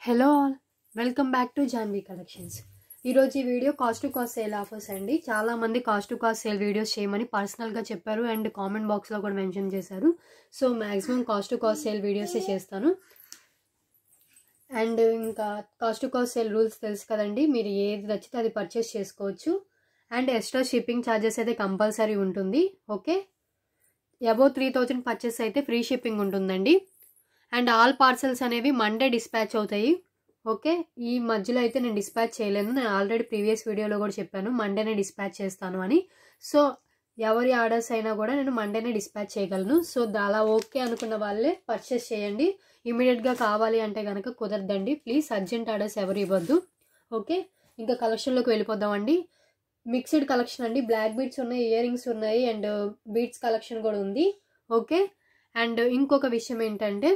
Hello all, welcome back to Janvi collections. ఈరోజు ఈ video cost to cost sale offers అండి. చాలామంది cost to cost sale videos చేయమని పర్సనల్గా చెప్పారు అండ్ కామెంట్ బాక్స్లో కూడా మెన్షన్ చేశారు. So maximum cost to cost sale వీడియోసే చేస్తాను. అండ్ ఇంకా cost to cost sale rules తెలుసు కదండి, మీరు ఏది నచ్చితే అది పర్చేస్ చేసుకోవచ్చు. అండ్ ఎక్స్ట్రా షిప్పింగ్ ఛార్జెస్ అయితే కంపల్సరీ ఉంటుంది. ఓకే, అబౌవ్ 3000 పర్చేస్ అయితే ఫ్రీ షిప్పింగ్ ఉంటుందండి. అండ్ ఆల్ పార్సల్స్ అనేవి మండే డిస్పాచ్ అవుతాయి. ఓకే, ఈ మధ్యలో అయితే నేను డిస్పాచ్ చేయలేను. నేను ఆల్రెడీ ప్రీవియస్ వీడియోలో కూడా చెప్పాను మండేనే డిస్పాచ్ చేస్తాను అని. సో ఎవరి ఆర్డర్స్ అయినా కూడా నేను మండేనే డిస్పాచ్ చేయగలను. సో అలా ఓకే అనుకున్న వాళ్ళే పర్చేస్ చేయండి. ఇమీడియట్గా కావాలి అంటే కనుక కుదరదండి. ప్లీజ్ అర్జెంట్ ఆర్డర్స్ ఎవరు ఇవ్వద్దు. ఓకే, ఇంకా కలెక్షన్లోకి వెళ్ళిపోదామండి. మిక్స్డ్ కలెక్షన్ అండి. బ్లాక్ బీడ్స్ ఉన్నాయి, ఇయర్ రింగ్స్ ఉన్నాయి అండ్ బీడ్స్ కలెక్షన్ కూడా ఉంది. ఓకే, అండ్ ఇంకొక విషయం ఏంటంటే,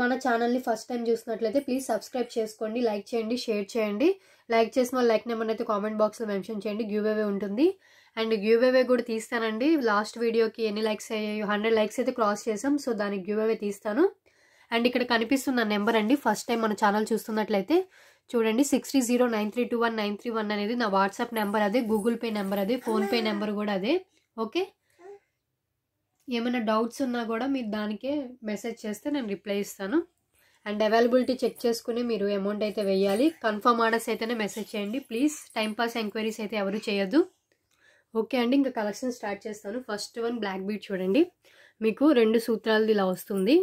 మన ఛానల్ని ఫస్ట్ టైం చూసినట్లయితే ప్లీజ్ సబ్స్క్రైబ్ చేసుకోండి, లైక్ చేయండి, షేర్ చేయండి. లైక్ చేసిన వాళ్ళు లైక్ నెంబర్ అయితే కామెంట్ బాక్స్లో మెన్షన్ చేయండి. గివ్ అవే ఉంటుంది అండ్ గివ్ అవే కూడా తీస్తానండి. లాస్ట్ వీడియోకి ఎన్ని లైక్స్ అయ్యాయి, 100 లైక్స్ అయితే క్రాస్ చేసాం. సో దానికి గివ్ అవే తీస్తాను. అండ్ ఇక్కడ కనిపిస్తున్న నెంబర్ అండి, ఫస్ట్ టైం మన ఛానల్ చూస్తున్నట్లయితే చూడండి, 6309321931 అనేది నా వాట్సాప్ నెంబర్, అదే గూగుల్ పే నెంబర్, అదే ఫోన్పే నెంబర్ కూడా అదే. ఓకే, ఏమైనా డౌట్స్ ఉన్నా కూడా మీరు దానికే మెసేజ్ చేస్తే నేను రిప్లై ఇస్తాను. అండ్ అవైలబిలిటీ చెక్ చేసుకుని మీరు అమౌంట్ అయితే వేయాలి. కన్ఫర్మ్ ఆర్డర్స్ అయితేనే మెసేజ్ చేయండి ప్లీజ్. టైంపాస్ ఎంక్వైరీస్ అయితే ఎవరు చేయొద్దు. ఓకే అండి, ఇంకా కలెక్షన్ స్టార్ట్ చేస్తాను. ఫస్ట్ వన్ బ్లాక్ బీడ్ చూడండి, మీకు 2 సూత్రాలది ఇలా వస్తుంది.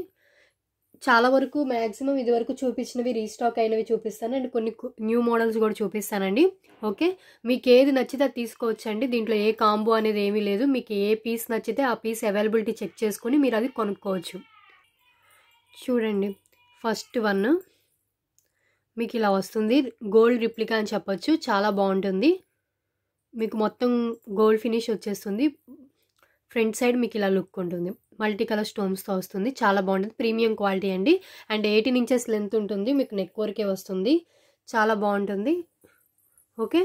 చాలా వరకు మ్యాక్సిమం ఇది వరకు చూపించినవి రీస్టాక్ అయినవి చూపిస్తాను అండ్ కొన్ని న్యూ మోడల్స్ కూడా చూపిస్తానండి. ఓకే, మీకు ఏది నచ్చితే అది తీసుకోవచ్చండి. దీంట్లో ఏ కాంబో అనేది ఏమీ లేదు. మీకు ఏ పీస్ నచ్చితే ఆ పీస్ అవైలబిలిటీ చెక్ చేసుకుని మీరు అది కొనుక్కోవచ్చు. చూడండి, ఫస్ట్ వన్ మీకు ఇలా వస్తుంది. గోల్డ్ రిప్లికా అని చెప్పొచ్చు, చాలా బాగుంటుంది. మీకు మొత్తం గోల్డ్ ఫినిష్ వచ్చేస్తుంది. ఫ్రంట్ సైడ్ మీకు ఇలా లుక్ ఉంటుంది. మల్టీ కలర్ స్టోన్స్తో వస్తుంది, చాలా బాగుంటుంది. ప్రీమియం క్వాలిటీ అండి. అండ్ 18 ఇంచెస్ లెంత్ ఉంటుంది. మీకు నెక్ వరకే వస్తుంది, చాలా బాగుంటుంది. ఓకే,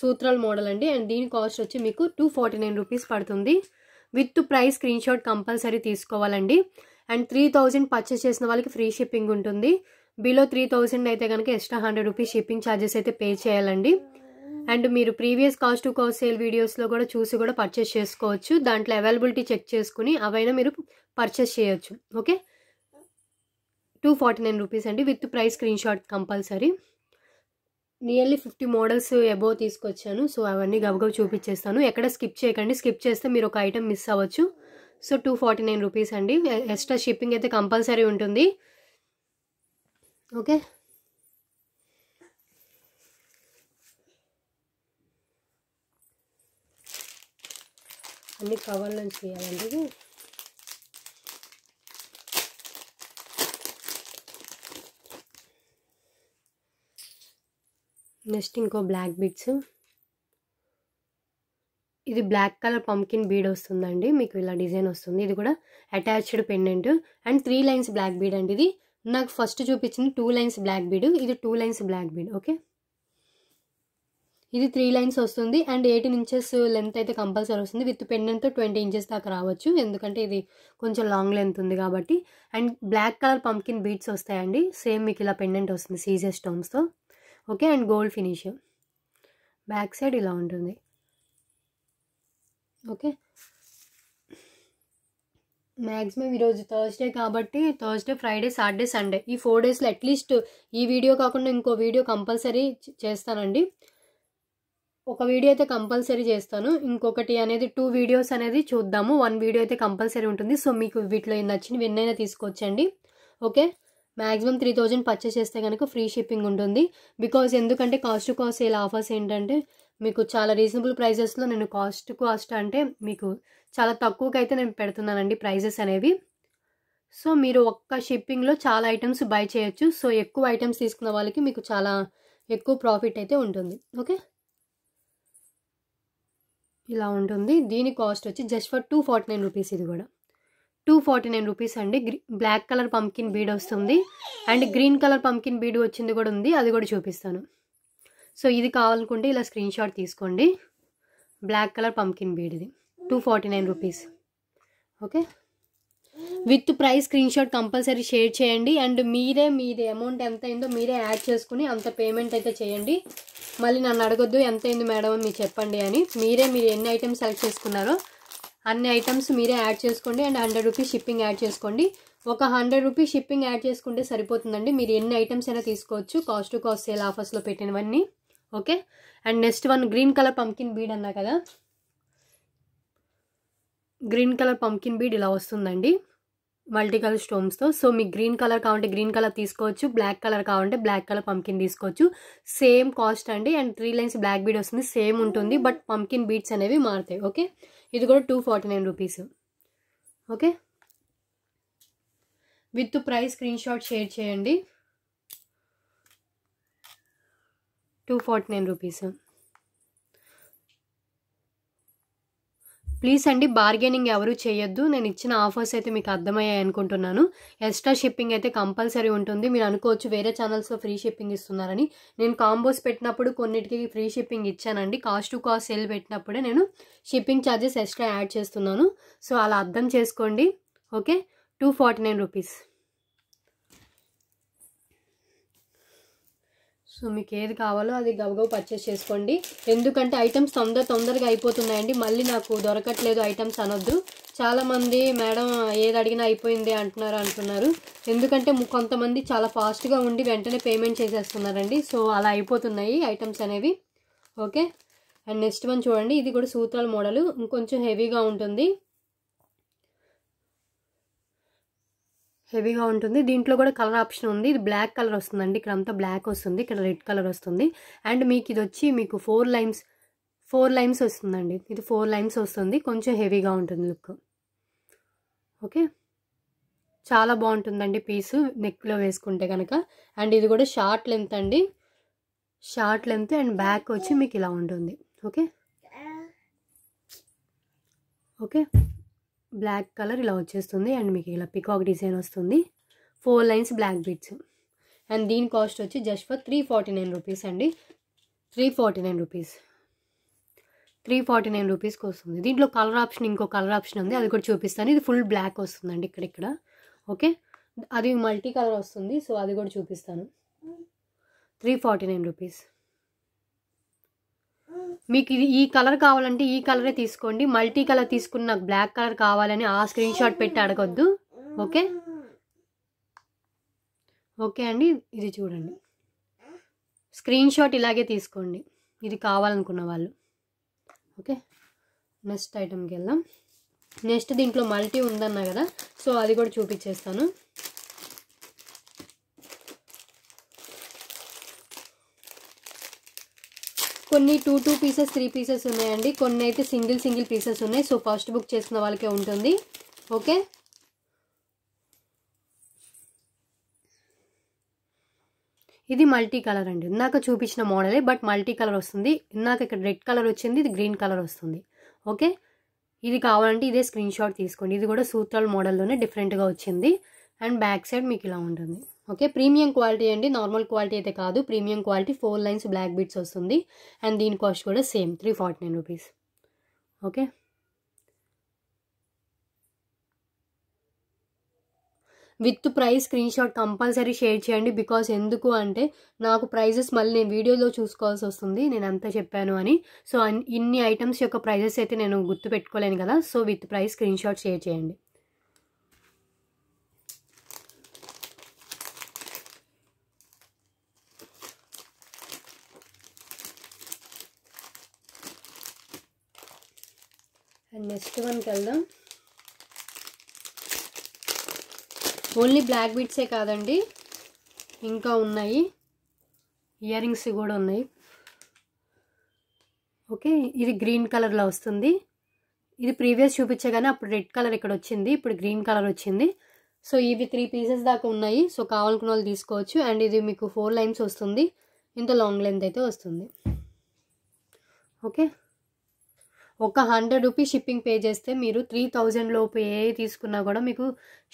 సూత్రాల మోడల్ అండి. అండ్ దీని కాస్ట్ వచ్చి మీకు 249 రూపీస్ పడుతుంది. With price screen shot compulsory తీసుకోవాలండి. అండ్ 3000 పర్చేస్ చేసిన వాళ్ళకి ఫ్రీ షిప్పింగ్ ఉంటుంది. బిలో 3000 అయితే కనుక ఎక్స్ట్రా 100 రూపీస్ షిప్పింగ్ ఛార్జెస్ అయితే పే చేయాలండి. అండ్ మీరు previous cost to cost sale వీడియోస్లో కూడా చూసి కూడా పర్చేస్ చేసుకోవచ్చు. దాంట్లో అవైలబిలిటీ చెక్ చేసుకుని అవైనా మీరు పర్చేస్ చేయొచ్చు. ఓకే, 249 రూపీస్ అండి. With price screen shot compulsory. Nearly 50 models above తీసుకొచ్చాను. సో అవన్నీ గబగబ చూపించేస్తాను, ఎక్కడ స్కిప్ చేయకండి. స్కిప్ చేస్తే మీరు ఒక ఐటమ్ మిస్ అవ్వచ్చు. సో 249 రూపీస్ అండి. ఎక్స్ట్రా షిప్పింగ్ అయితే కంపల్సరీ ఉంటుంది. ఓకే, అన్ని కవర్ నుంచి చేయాలండి ఇది. నెక్స్ట్ ఇంకో బ్లాక్ బీడ్స్. ఇది బ్లాక్ కలర్ పంకిన్ బీడ్ వస్తుందండి. మీకు ఇలా డిజైన్ వస్తుంది. ఇది కూడా attached pendant and 3 lines black bead అండి. ఇది నాకు ఫస్ట్ చూపించింది 2 లైన్స్ బ్లాక్ బీడ్, ఇది 2 లైన్స్ బ్లాక్ బీడ్. ఓకే, ఇది 3 లైన్స్ వస్తుంది అండ్ 18 ఇంచెస్ లెంత్ అయితే కంపల్సరీ వస్తుంది. విత్ పెండెంట్తో 20 ఇంచెస్ దాకా రావచ్చు, ఎందుకంటే ఇది కొంచెం లాంగ్ లెంత్ ఉంది కాబట్టి. And black colour pumpkin beads వస్తాయండి. సేమ్ మీకు ఇలా పెండెంట్ వస్తుంది సీజర్ స్టోన్స్తో. Okay, and gold finish. Back side ఇలా ఉంటుంది. ఓకే, మ్యాక్సిమం ఈరోజు థర్స్డే కాబట్టి థర్స్డే, ఫ్రైడే, సాటర్డే, సండే ఈ 4 డేస్లో అట్లీస్ట్ ఈ వీడియో కాకుండా ఇంకో వీడియో కంపల్సరీ చేస్తానండి. ఒక వీడియో అయితే కంపల్సరీ చేస్తాను. ఇంకొకటి అనేది 2 వీడియోస్ అనేది చూద్దాము. 1 వీడియో అయితే కంపల్సరీ ఉంటుంది. సో మీకు వీటిలో నచ్చినవి ఎన్నైనా తీసుకోవచ్చండి. ఓకే, మ్యాక్సిమం 3000 పర్చేస్ చేస్తే కనుక ఫ్రీ షిప్పింగ్ ఉంటుంది. బికాజ్ ఎందుకంటే cost to cost sale offers ఏంటంటే మీకు చాలా రీజనబుల్ ప్రైజెస్లో నేను కాస్ట్ టు కాస్ట్ అంటే మీకు చాలా తక్కువకి అయితే నేను పెడుతున్నానండి ప్రైజెస్ అనేవి. సో మీరు ఒక్క షిప్పింగ్లో చాలా ఐటమ్స్ బై చేయొచ్చు. సో ఎక్కువ ఐటమ్స్ తీసుకున్న వాళ్ళకి మీకు చాలా ఎక్కువ ప్రాఫిట్ అయితే ఉంటుంది. ఓకే, ఇలా ఉంటుంది. దీని కాస్ట్ వచ్చి జస్ట్ ఫర్ 249 రూపీస్. ఇది కూడా 249 రూపీస్ అండి. బ్లాక్ కలర్ పంకిన్ బీడ్ వస్తుంది and green colour pumpkin bead వచ్చింది కూడా ఉంది, అది కూడా చూపిస్తాను. సో ఇది కావాలనుకుంటే ఇలా స్క్రీన్ షాట్ తీసుకోండి. బ్లాక్ కలర్ పంకిన్ బీడ్, ఇది 249 rupees. Okay, with price screen shot compulsory share చేయండి. అండ్ మీరే అమౌంట్ ఎంత అయిందో మీరే యాడ్ చేసుకుని అంత పేమెంట్ అయితే చేయండి. మళ్ళీ నన్ను అడగొద్దు ఎంత అయింది మేడం అని మీరు చెప్పండి అని. మీరు ఎన్ని ఐటమ్స్ సెలెక్ట్ చేసుకున్నారో అన్ని ఐటమ్స్ మీరే యాడ్ చేసుకోండి. అండ్ 100 రూపీస్ షిప్పింగ్ యాడ్ చేసుకోండి. ఒక 100 రూపీస్ షిప్పింగ్ యాడ్ చేసుకుంటే సరిపోతుందండి. మీరు ఎన్ని ఐటమ్స్ అయినా తీసుకోవచ్చు కాస్ట్ టు కాస్ట్ సేల్ ఆఫర్స్లో పెట్టినవన్నీ. Okay. And next one green colour pumpkin bead అన్నా కదా, గ్రీన్ కలర్ పంకిన్ బీడ్ ఇలా వస్తుందండి మల్టీ కలర్ స్టోన్స్తో. సో మీకు గ్రీన్ కలర్ కావాలంటే గ్రీన్ కలర్ తీసుకోవచ్చు, బ్లాక్ కలర్ కావాలంటే బ్లాక్ కలర్ పంకిన్ తీసుకోవచ్చు. సేమ్ కాస్ట్ అండి. అండ్ 3 లైన్స్ బ్లాక్ బీడ్ వస్తుంది, సేమ్ ఉంటుంది. బట్ పంకిన్ బీడ్స్ అనేవి మారుతాయి. ఓకే. ఇది కూడా 249 rupees. Okay. With price screen shot share చేయండి. 249 రూపీస్. ప్లీజ్ అండి బార్గెనింగ్ ఎవరు చేయొద్దు. నేను ఇచ్చిన ఆఫర్స్ అయితే మీకు అర్థమయ్యాయి అనుకుంటున్నాను. ఎక్స్ట్రా షిప్పింగ్ అయితే కంపల్సరీ ఉంటుంది. మీరు అనుకోవచ్చు వేరే ఛానల్స్లో ఫ్రీ షిప్పింగ్ ఇస్తున్నారని. నేను కాంబోస్ పెట్టినప్పుడు కొన్నిటికి ఫ్రీ షిప్పింగ్ ఇచ్చానండి. కాస్ట్ టు కాస్ట్ సేల్ పెట్టినప్పుడే నేను షిప్పింగ్ ఛార్జెస్ ఎక్స్ట్రా యాడ్ చేస్తున్నాను. సో అలా అర్థం చేసుకోండి. ఓకే. 249 రూపీస్. సో మీకు ఏది కావాలో అది గబగబా పర్చేస్ చేసుకోండి. ఎందుకంటే ఐటమ్స్ తొందరగా అయిపోతున్నాయండి. మళ్ళీ నాకు దొరకట్లేదు ఐటమ్స్ అనొద్దు. చాలామంది మేడం ఏది అడిగినా అయిపోయింది అంటున్నారు. ఎందుకంటే కొంతమంది చాలా ఫాస్ట్గా ఉండి వెంటనే పేమెంట్ చేసేస్తున్నారండి. సో అలా అయిపోతున్నాయి ఐటమ్స్ అనేవి. ఓకే. అండ్ నెక్స్ట్ వన్ చూడండి. ఇది కూడా సూత్రాల మోడల్, ఇంకొంచెం హెవీగా ఉంటుంది. దీంట్లో కూడా కలర్ ఆప్షన్ ఉంది. ఇది బ్లాక్ కలర్ వస్తుందండి. ఇక్కడ అంతా బ్లాక్ వస్తుంది, ఇక్కడ రెడ్ కలర్ వస్తుంది. అండ్ మీకు ఇది వచ్చి మీకు 4 లైన్స్ వస్తుందండి. ఇది 4 లైన్స్ వస్తుంది. కొంచెం హెవీగా ఉంటుంది లుక్. ఓకే. చాలా బాగుంటుందండి పీసు నెక్లో వేసుకుంటే కనుక. అండ్ ఇది కూడా షార్ట్ లెంత్ అండి. షార్ట్ లెంత్ అండ్ బ్యాక్ వచ్చి మీకు ఇలా ఉంటుంది. ఓకే. ఓకే. బ్లాక్ కలర్ ఇలా వచ్చేస్తుంది. అండ్ మీకు ఇలా పికాక్ డిజైన్ వస్తుంది. 4 లైన్స్ బ్లాక్ బీడ్స్. అండ్ దీని కాస్ట్ వచ్చి జస్ట్ ఫర్ 349 రూపీస్ అండి. 349 రూపీస్. 349 రూపీస్కి వస్తుంది. దీంట్లో కలర్ ఆప్షన్, ఇంకో కలర్ ఆప్షన్ ఉంది, అది కూడా చూపిస్తాను. ఇది ఫుల్ బ్లాక్ వస్తుందండి ఇక్కడ. ఓకే. అది మల్టీ కలర్ వస్తుంది. సో అది కూడా చూపిస్తాను. 349 రూపీస్. మీకు ఇది ఈ కలర్ కావాలంటే ఈ కలరే తీసుకోండి. మల్టీ కలర్ తీసుకుని నాకు బ్లాక్ కలర్ కావాలని ఆ స్క్రీన్ షాట్ పెట్టి అడగొద్దు. ఓకే. ఓకే అండి. ఇది చూడండి, స్క్రీన్ షాట్ ఇలాగే తీసుకోండి ఇది కావాలనుకున్న వాళ్ళు. ఓకే. నెక్స్ట్ ఐటమ్కి వెళ్దాం. నెక్స్ట్ దీంట్లో మల్టీ ఉందన్నా కదా, సో అది కూడా చూపించేస్తాను. కొన్ని 2 పీసెస్ 3 పీసెస్ ఉన్నాయండి. కొన్ని అయితే సింగిల్ పీసెస్ ఉన్నాయి. సో ఫస్ట్ బుక్ చేసుకున్న వాళ్ళకే ఉంటుంది. ఓకే. ఇది మల్టీ కలర్ అండి. ఇందాక చూపించిన మోడలే బట్ మల్టీ కలర్ వస్తుంది. ఇందాక ఇక్కడ రెడ్ కలర్ వచ్చింది, ఇది గ్రీన్ కలర్ వస్తుంది. ఓకే. ఇది కావాలంటే ఇదే స్క్రీన్ షాట్ తీసుకోండి. ఇది కూడా సూత్రాల మోడల్లోనే డిఫరెంట్గా వచ్చింది. అండ్ బ్యాక్ సైడ్ మీకు ఇలా ఉంటుంది. ఓకే. ప్రీమియం క్వాలిటీ అండి, నార్మల్ క్వాలిటీ అయితే కాదు. Premium quality 4 lines black beads వస్తుంది. అండ్ దీని కాస్ట్ కూడా same 349 rupees. Okay. With price screen shot compulsory share చేయండి. బికాస్ ఎందుకు అంటే నాకు ప్రైజెస్ మళ్ళీ నేను వీడియోలో చూసుకోవాల్సి వస్తుంది నేను ఎంత చెప్పాను అని. సో ఇన్ని ఐటమ్స్ యొక్క ప్రైజెస్ అయితే నేను గుర్తు పెట్టుకోలేను కదా. So with price screen shot share చేయండి. అండ్ నెక్స్ట్ వన్కి వెళ్దాం. ఓన్లీ బ్లాక్ బీడ్సే కాదండి, ఇంకా ఉన్నాయి, ఇయర్ రింగ్స్ కూడా ఉన్నాయి. ఓకే. ఇది గ్రీన్ కలర్లో వస్తుంది. ఇది ప్రీవియస్ చూపించగానే అప్పుడు రెడ్ కలర్ ఇక్కడ వచ్చింది, ఇప్పుడు గ్రీన్ కలర్ వచ్చింది. సో ఇవి 3 పీసెస్ దాకా ఉన్నాయి. సో కావాలనుకున్న వాళ్ళు తీసుకోవచ్చు. అండ్ ఇది మీకు 4 లైన్స్ వస్తుంది. ఇంత లాంగ్ లెంత్ అయితే వస్తుంది. ఓకే. ఒక 100 రూపీస్ షిప్పింగ్ పే చేస్తే మీరు 3000 లోపు ఏ తీసుకున్నా కూడా మీకు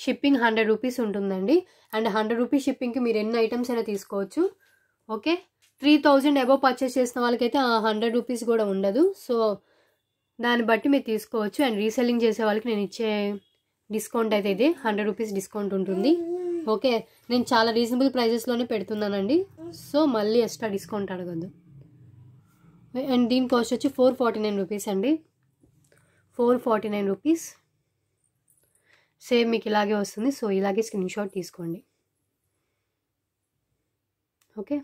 షిప్పింగ్ 100 రూపీస్ ఉంటుందండి. అండ్ 100 రూపీస్ షిప్పింగ్కి మీరు ఎన్ని ఐటమ్స్ అయినా తీసుకోవచ్చు. ఓకే. 3000 అబోవ్ పర్చేస్ చేసిన వాళ్ళకైతే 100 రూపీస్ కూడా ఉండదు. సో దాన్ని బట్టి మీరు తీసుకోవచ్చు. అండ్ రీసెల్లింగ్ చేసే వాళ్ళకి నేను ఇచ్చే డిస్కౌంట్ అయితే ఇది 100 రూపీస్ డిస్కౌంట్ ఉంటుంది. ఓకే, నేను చాలా రీజనబుల్ ప్రైజెస్లోనే పెడుతున్నానండి. సో మళ్ళీ ఎక్స్ట్రా డిస్కౌంట్ అడగద్దు. అండ్ దీని కాస్ట్ వచ్చి 449 రూపీస్ అండి. 449 రూపీస్. సేమ్ మీకు ఇలాగే వస్తుంది. సో ఇలాగే స్క్రీన్ షాట్ తీసుకోండి. ఓకే,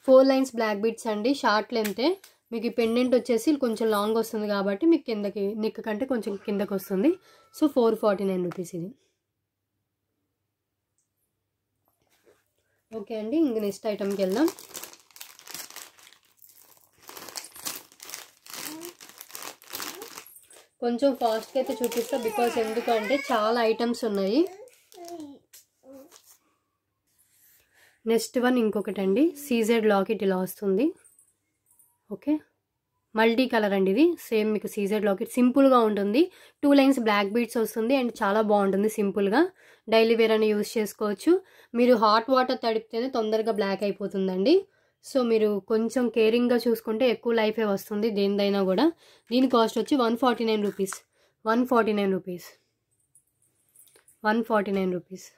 4 లైన్స్ బ్లాక్ బీడ్స్ అండి. షార్ట్ లెంతే. మీకు ఈ పెండెంట్ వచ్చేసి కొంచెం లాంగ్ వస్తుంది కాబట్టి మీకు కిందకి నెక్ కంటే కొంచెం కిందకి వస్తుంది. సో 449 రూపీస్ ఇది. ఓకే అండి, ఇంక నెక్స్ట్ ఐటమ్కి వెళ్దాం. కొంచెం ఫాస్ట్గా అయితే చూపిస్తా, బికాస్ ఎందుకంటే చాలా ఐటమ్స్ ఉన్నాయి. నెక్స్ట్ వన్ ఇంకొకటి అండి, సీజెడ్ లాకెట్ ఇలా వస్తుంది. ఓకే, మల్టీ కలర్ అండి ఇది. సేమ్ మీకు సీజెడ్ లాకెట్ సింపుల్గా ఉంటుంది. 2 లైన్స్ బ్లాక్ బీడ్స్ వస్తుంది అండ్ చాలా బాగుంటుంది. సింపుల్గా డైలీ వేర్ అని యూజ్ చేసుకోవచ్చు. మీరు హాట్ వాటర్ తడిపితేనే తొందరగా బ్లాక్ అయిపోతుందండి. సో మీరు కొంచెం కేరింగ్గా చూసుకుంటే ఎక్కువ లైఫే వస్తుంది దేనిదైనా కూడా. దీని కాస్ట్ వచ్చి 149 రూపీస్. 149 రూపీస్. 149 రూపీస్.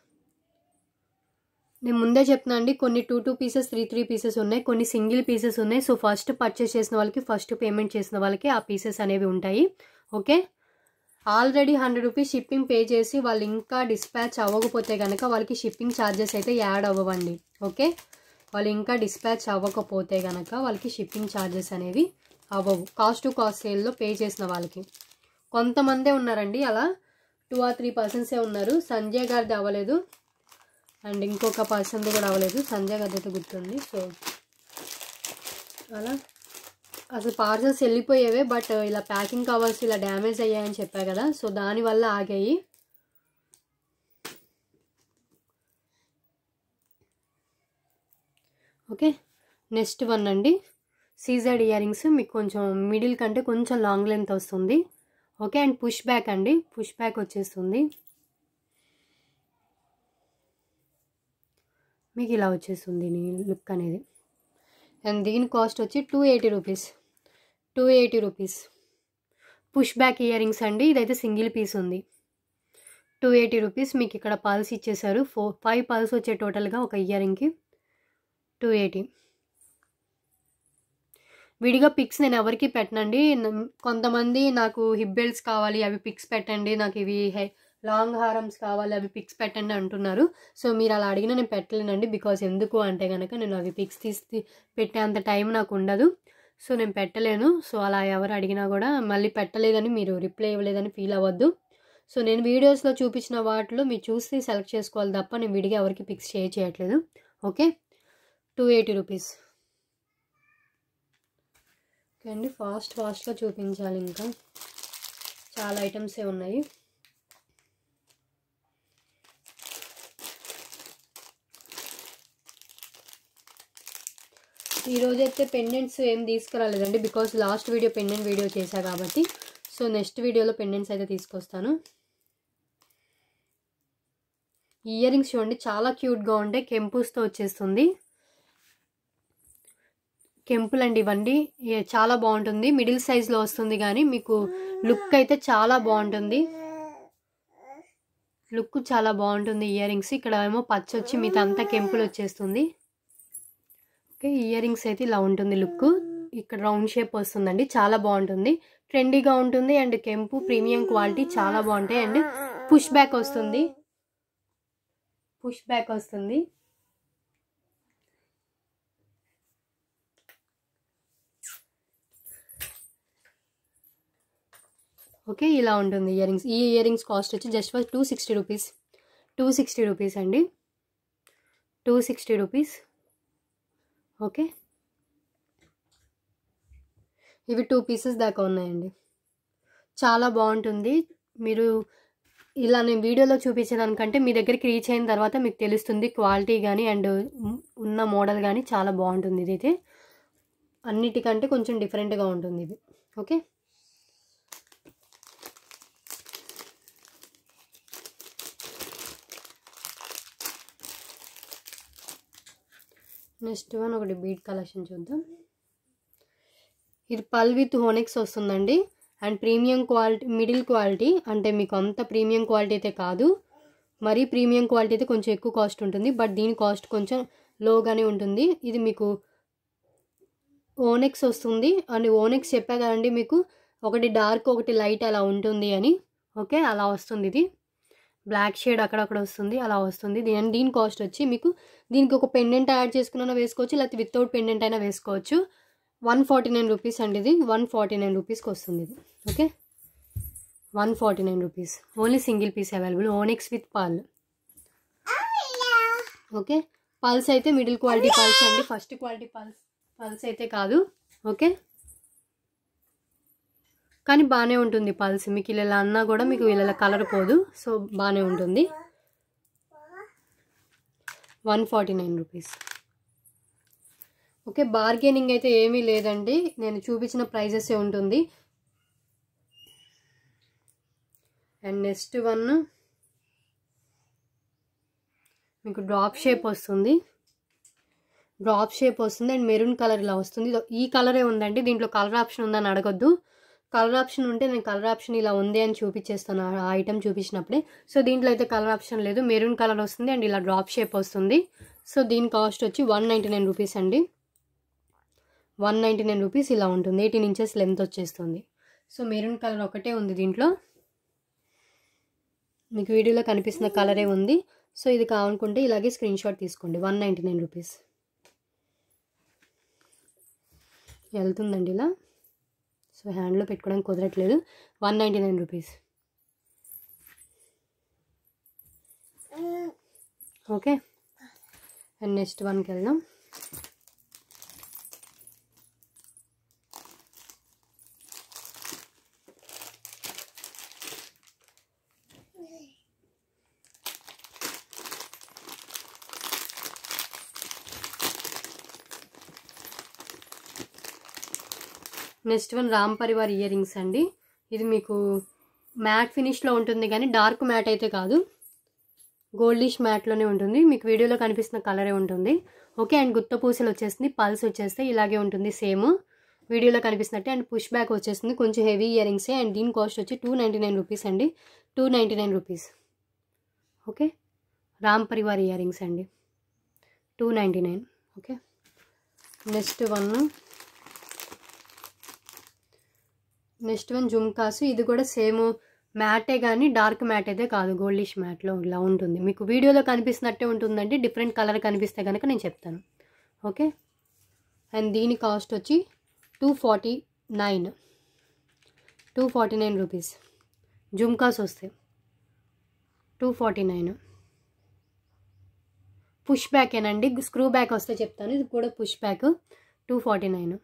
నేను ముందే చెప్తున్నా అండి, కొన్ని 2 పీసెస్ 3 పీసెస్ ఉన్నాయి, కొన్ని సింగిల్ పీసెస్ ఉన్నాయి. సో ఫస్ట్ పర్చేస్ చేసిన వాళ్ళకి, ఫస్ట్ పేమెంట్ చేసిన వాళ్ళకి ఆ పీసెస్ అనేవి ఉంటాయి. Okay, already 100 rupees shipping pay చేసి వాళ్ళు ఇంకా డిస్పాచ్ అవ్వకపోతే కనుక వాళ్ళకి షిప్పింగ్ ఛార్జెస్ అయితే యాడ్ అవ్వండి. ఓకే, వాళ్ళు ఇంకా డిస్పాచ్ అవ్వకపోతే కనుక వాళ్ళకి షిప్పింగ్ ఛార్జెస్ అనేవి అవ్వవు. కాస్ట్ టు కాస్ట్ సేల్లో పే చేసిన వాళ్ళకి. కొంతమందే ఉన్నారండి అలా, 2 or 3 పర్సన్సే ఉన్నారు. సంజయ్ గారిది అవ్వలేదు అండ్ ఇంకొక పర్సన్ది కూడా అవ్వలేదు. సంజయ్ గారిది అయితే గుర్తుంది. సో అలా అసలు పార్సల్స్ వెళ్ళిపోయేవే, బట్ ఇలా ప్యాకింగ్ కవర్స్ ఇలా డ్యామేజ్ అయ్యాయని చెప్పా కదా, సో దానివల్ల ఆగాయి. ఓకే, నెక్స్ట్ వన్ అండి, సీజెడ్ ఇయర్ రింగ్స్. మీకు కొంచెం మిడిల్ కంటే కొంచెం లాంగ్ లెంత్ వస్తుంది. ఓకే, అండ్ పుష్ బ్యాక్ అండి. పుష్ బ్యాక్ వచ్చేస్తుంది. మీకు ఇలా వచ్చేస్తుంది లుక్ అనేది. అండ్ దీని కాస్ట్ వచ్చి 280 rupees. 280 rupees. Push back ear rings అండి. ఇదైతే సింగిల్ పీస్ ఉంది. 280 రూపీస్. మీకు ఇక్కడ పల్స్ ఇచ్చేసారు. 5 పల్స్ వచ్చే టోటల్గా ఒక ఇయర్ రింగ్కి 280. విడిగా పిక్స్ నేను ఎవరికి పెట్టనండి. కొంతమంది నాకు హిప్ బెల్ట్స్ కావాలి, అవి పిక్స్ పెట్టండి, నాకు ఇవి లాంగ్ హారమ్స్ కావాలి, అవి పిక్స్ పెట్టండి అంటున్నారు. సో మీరు అలా అడిగినా నేను పెట్టలేనండి. బికాస్ ఎందుకు అంటే కనుక నేను అవి పిక్స్ తీసి పెట్టేంత టైం నాకు ఉండదు. సో నేను పెట్టలేను. సో అలా ఎవరు అడిగినా కూడా మళ్ళీ పెట్టలేదని మీరు రిప్లై ఇవ్వలేదని ఫీల్ అవ్వద్దు. సో నేను వీడియోస్లో చూపించిన వాటిలో మీరు చూసి సెలెక్ట్ చేసుకోవాలి తప్ప నేను విడిగా ఎవరికి పిక్స్ షేర్ చేయట్లేదు. Okay, 280 rupees. ఓకే అండి, ఫాస్ట్గా చూపించాలి, ఇంకా చాలా ఐటమ్సే ఉన్నాయి. ఈరోజైతే పెండెంట్స్ ఏం తీసుకురాలేదండి, because last video pendant video చేశా కాబట్టి. సో నెక్స్ట్ వీడియోలో పెండెంట్స్ అయితే తీసుకొస్తాను. ఇయర్ రింగ్స్ చూడండి, చాలా క్యూట్గా ఉంటాయి. కెంపుస్తో వచ్చేస్తుంది. కెంపుల్ అండి ఇవ్వండి, చాలా బాగుంటుంది. మిడిల్ సైజ్లో వస్తుంది కానీ మీకు లుక్ అయితే చాలా బాగుంటుంది. లుక్ చాలా బాగుంటుంది ఇయర్ రింగ్స్. ఇక్కడ ఏమో పచ్చ వచ్చి మీతో అంతా కెంపుల్ వచ్చేస్తుంది. ఓకే, ఇయర్ రింగ్స్ అయితే ఇలా ఉంటుంది లుక్. ఇక్కడ రౌండ్ షేప్ వస్తుందండి, చాలా బాగుంటుంది. ట్రెండీగా ఉంటుంది అండ్ కెంపు ప్రీమియం క్వాలిటీ చాలా బాగుంటాయి. అండ్ పుష్ బ్యాక్ వస్తుంది. పుష్ బ్యాక్ వస్తుంది. ఓకే, ఇలా ఉంటుంది ఇయర్ రింగ్స్. ఈ ఇయర్ రింగ్స్ కాస్ట్ వచ్చి జస్ట్ ఫర్ 260 రూపీస్. 260 రూపీస్ అండి. 260 రూపీస్. ఓకే, ఇవి 2 పీసెస్ దాకా ఉన్నాయండి. చాలా బాగుంటుంది. మీరు ఇలా నేను వీడియోలో చూపించేదానికంటే మీ దగ్గరికి రీచ్ అయిన తర్వాత మీకు తెలుస్తుంది క్వాలిటీ కానీ అండ్ ఉన్న మోడల్ కానీ చాలా బాగుంటుంది. ఇదైతే అన్నిటికంటే కొంచెం డిఫరెంట్గా ఉంటుంది ఇది. ఓకే, నెక్స్ట్ వన్ ఒకటి బీడ్ కలెక్షన్ చూద్దాం. ఇది పల్ విత్ హోనెక్స్ వస్తుందండి. And premium quality, middle quality, అంటే మీకు అంత ప్రీమియం క్వాలిటీ అయితే కాదు, మరీ ప్రీమియం క్వాలిటీ అయితే కొంచెం ఎక్కువ కాస్ట్ ఉంటుంది, బట్ దీని కాస్ట్ కొంచెం లోగానే ఉంటుంది. ఇది మీకు ఓనెక్స్ వస్తుంది. అండ్ ఓనెక్స్ చెప్పా కదండి మీకు, ఒకటి డార్క్ ఒకటి లైట్ అలా ఉంటుంది అని. ఓకే, అలా వస్తుంది. ఇది బ్లాక్ షేడ్ అక్కడక్కడ వస్తుంది, అలా వస్తుంది. దీని కాస్ట్ వచ్చి మీకు, దీనికి ఒక పెండెంట్ యాడ్ చేసుకున్నా వేసుకోవచ్చు, లేకపోతే వితౌట్ పెండెంట్ అయినా వేసుకోవచ్చు. 149 రూపీస్ అండి. ఇది 149 రూపీస్కి వస్తుంది ఇది. Okay, 149 rupees. Only single piece available. Onyx with pearl. Okay, pearls అయితే మిడిల్ క్వాలిటీ పల్స్ అండి, ఫస్ట్ క్వాలిటీ పల్స్ అయితే కాదు. ఓకే, కానీ బాగానే ఉంటుంది పల్స్. మీకు ఇలా అన్నా కూడా మీకు ఇలా కలర్ పోదు, సో బాగానే ఉంటుంది. 149 రూపీస్. ఓకే, బార్గెనింగ్ అయితే ఏమీ లేదండి, నేను చూపించిన ప్రైజెసే ఉంటుంది. అండ్ నెక్స్ట్ వన్ మీకు డ్రాప్ షేప్ వస్తుంది. అండ్ మెరూన్ కలర్ ఇలా వస్తుంది. ఈ కలరే ఉందండి, దీంట్లో కలర్ ఆప్షన్ ఉందని అడగొద్దు. కలర్ ఆప్షన్ ఉంటే నేను కలర్ ఆప్షన్ ఇలా ఉంది అని చూపించేస్తాను ఆ ఐటమ్ చూపించినప్పుడే. సో దీంట్లో అయితే కలర్ ఆప్షన్ లేదు, మెరూన్ కలర్ వస్తుంది అండ్ ఇలా డ్రాప్ షేప్ వస్తుంది. సో దీని కాస్ట్ వచ్చి 199 రూపీస్ అండి. 199 రూపీస్ ఇలా ఉంటుంది. 18 ఇంచెస్ లెంత్ వచ్చేస్తుంది. సో మెరూన్ కలర్ ఒకటే ఉంది దీంట్లో, మీకు వీడియోలో కనిపిస్తున్న కలరే ఉంది. సో ఇది కావాలనుకుంటే ఇలాగే స్క్రీన్ షాట్ తీసుకోండి. 199 రూపీస్ వెళ్తుందండి ఇలా. సో హ్యాండ్లో పెట్టుకోవడానికి కుదరట్లేదు. 199 రూపీస్. ఓకే, అండ్ నెక్స్ట్ వన్కి వెళ్దాం. Next one Ram Parivar ear rings అండి. ఇది మీకు మ్యాట్ ఫినిష్లో ఉంటుంది కానీ డార్క్ మ్యాట్ అయితే కాదు, గోల్డిష్ మ్యాట్లోనే ఉంటుంది. మీకు వీడియోలో కనిపిస్తున్న కలరే ఉంటుంది. ఓకే, అండ్ గుత్త పూసలు వచ్చేస్తుంది, పల్స్ వచ్చేస్తే ఇలాగే ఉంటుంది సేమ్ వీడియోలో కనిపిస్తున్నట్టే. అండ్ పుష్ బ్యాక్ వచ్చేస్తుంది, కొంచెం హెవీ ఇయర్ రింగ్సే. అండ్ దీని కాస్ట్ వచ్చి 299 రూపీస్ అండి. 299 rupees. Okay, Ram Parivar ear rings అండి, 299. Okay, next one jhumkas. ఇది కూడా సేమ్ మ్యాటే కానీ డార్క్ మ్యాట్ అయితే కాదు, గోల్డిష్ మ్యాట్లో ఇలా ఉంటుంది. మీకు వీడియోలో కనిపిస్తున్నట్టే ఉంటుందండి, డిఫరెంట్ కలర్ కనిపిస్తే కనుక నేను చెప్తాను. ఓకే, అండ్ దీని కాస్ట్ వచ్చి 249 రూపీస్. జుమ్కాస్ వస్తాయి 249. పుష్ బ్యాకేనండి, స్క్రూ బ్యాక్ వస్తే చెప్తాను. ఇది కూడా పుష్ బ్యాక్ 249.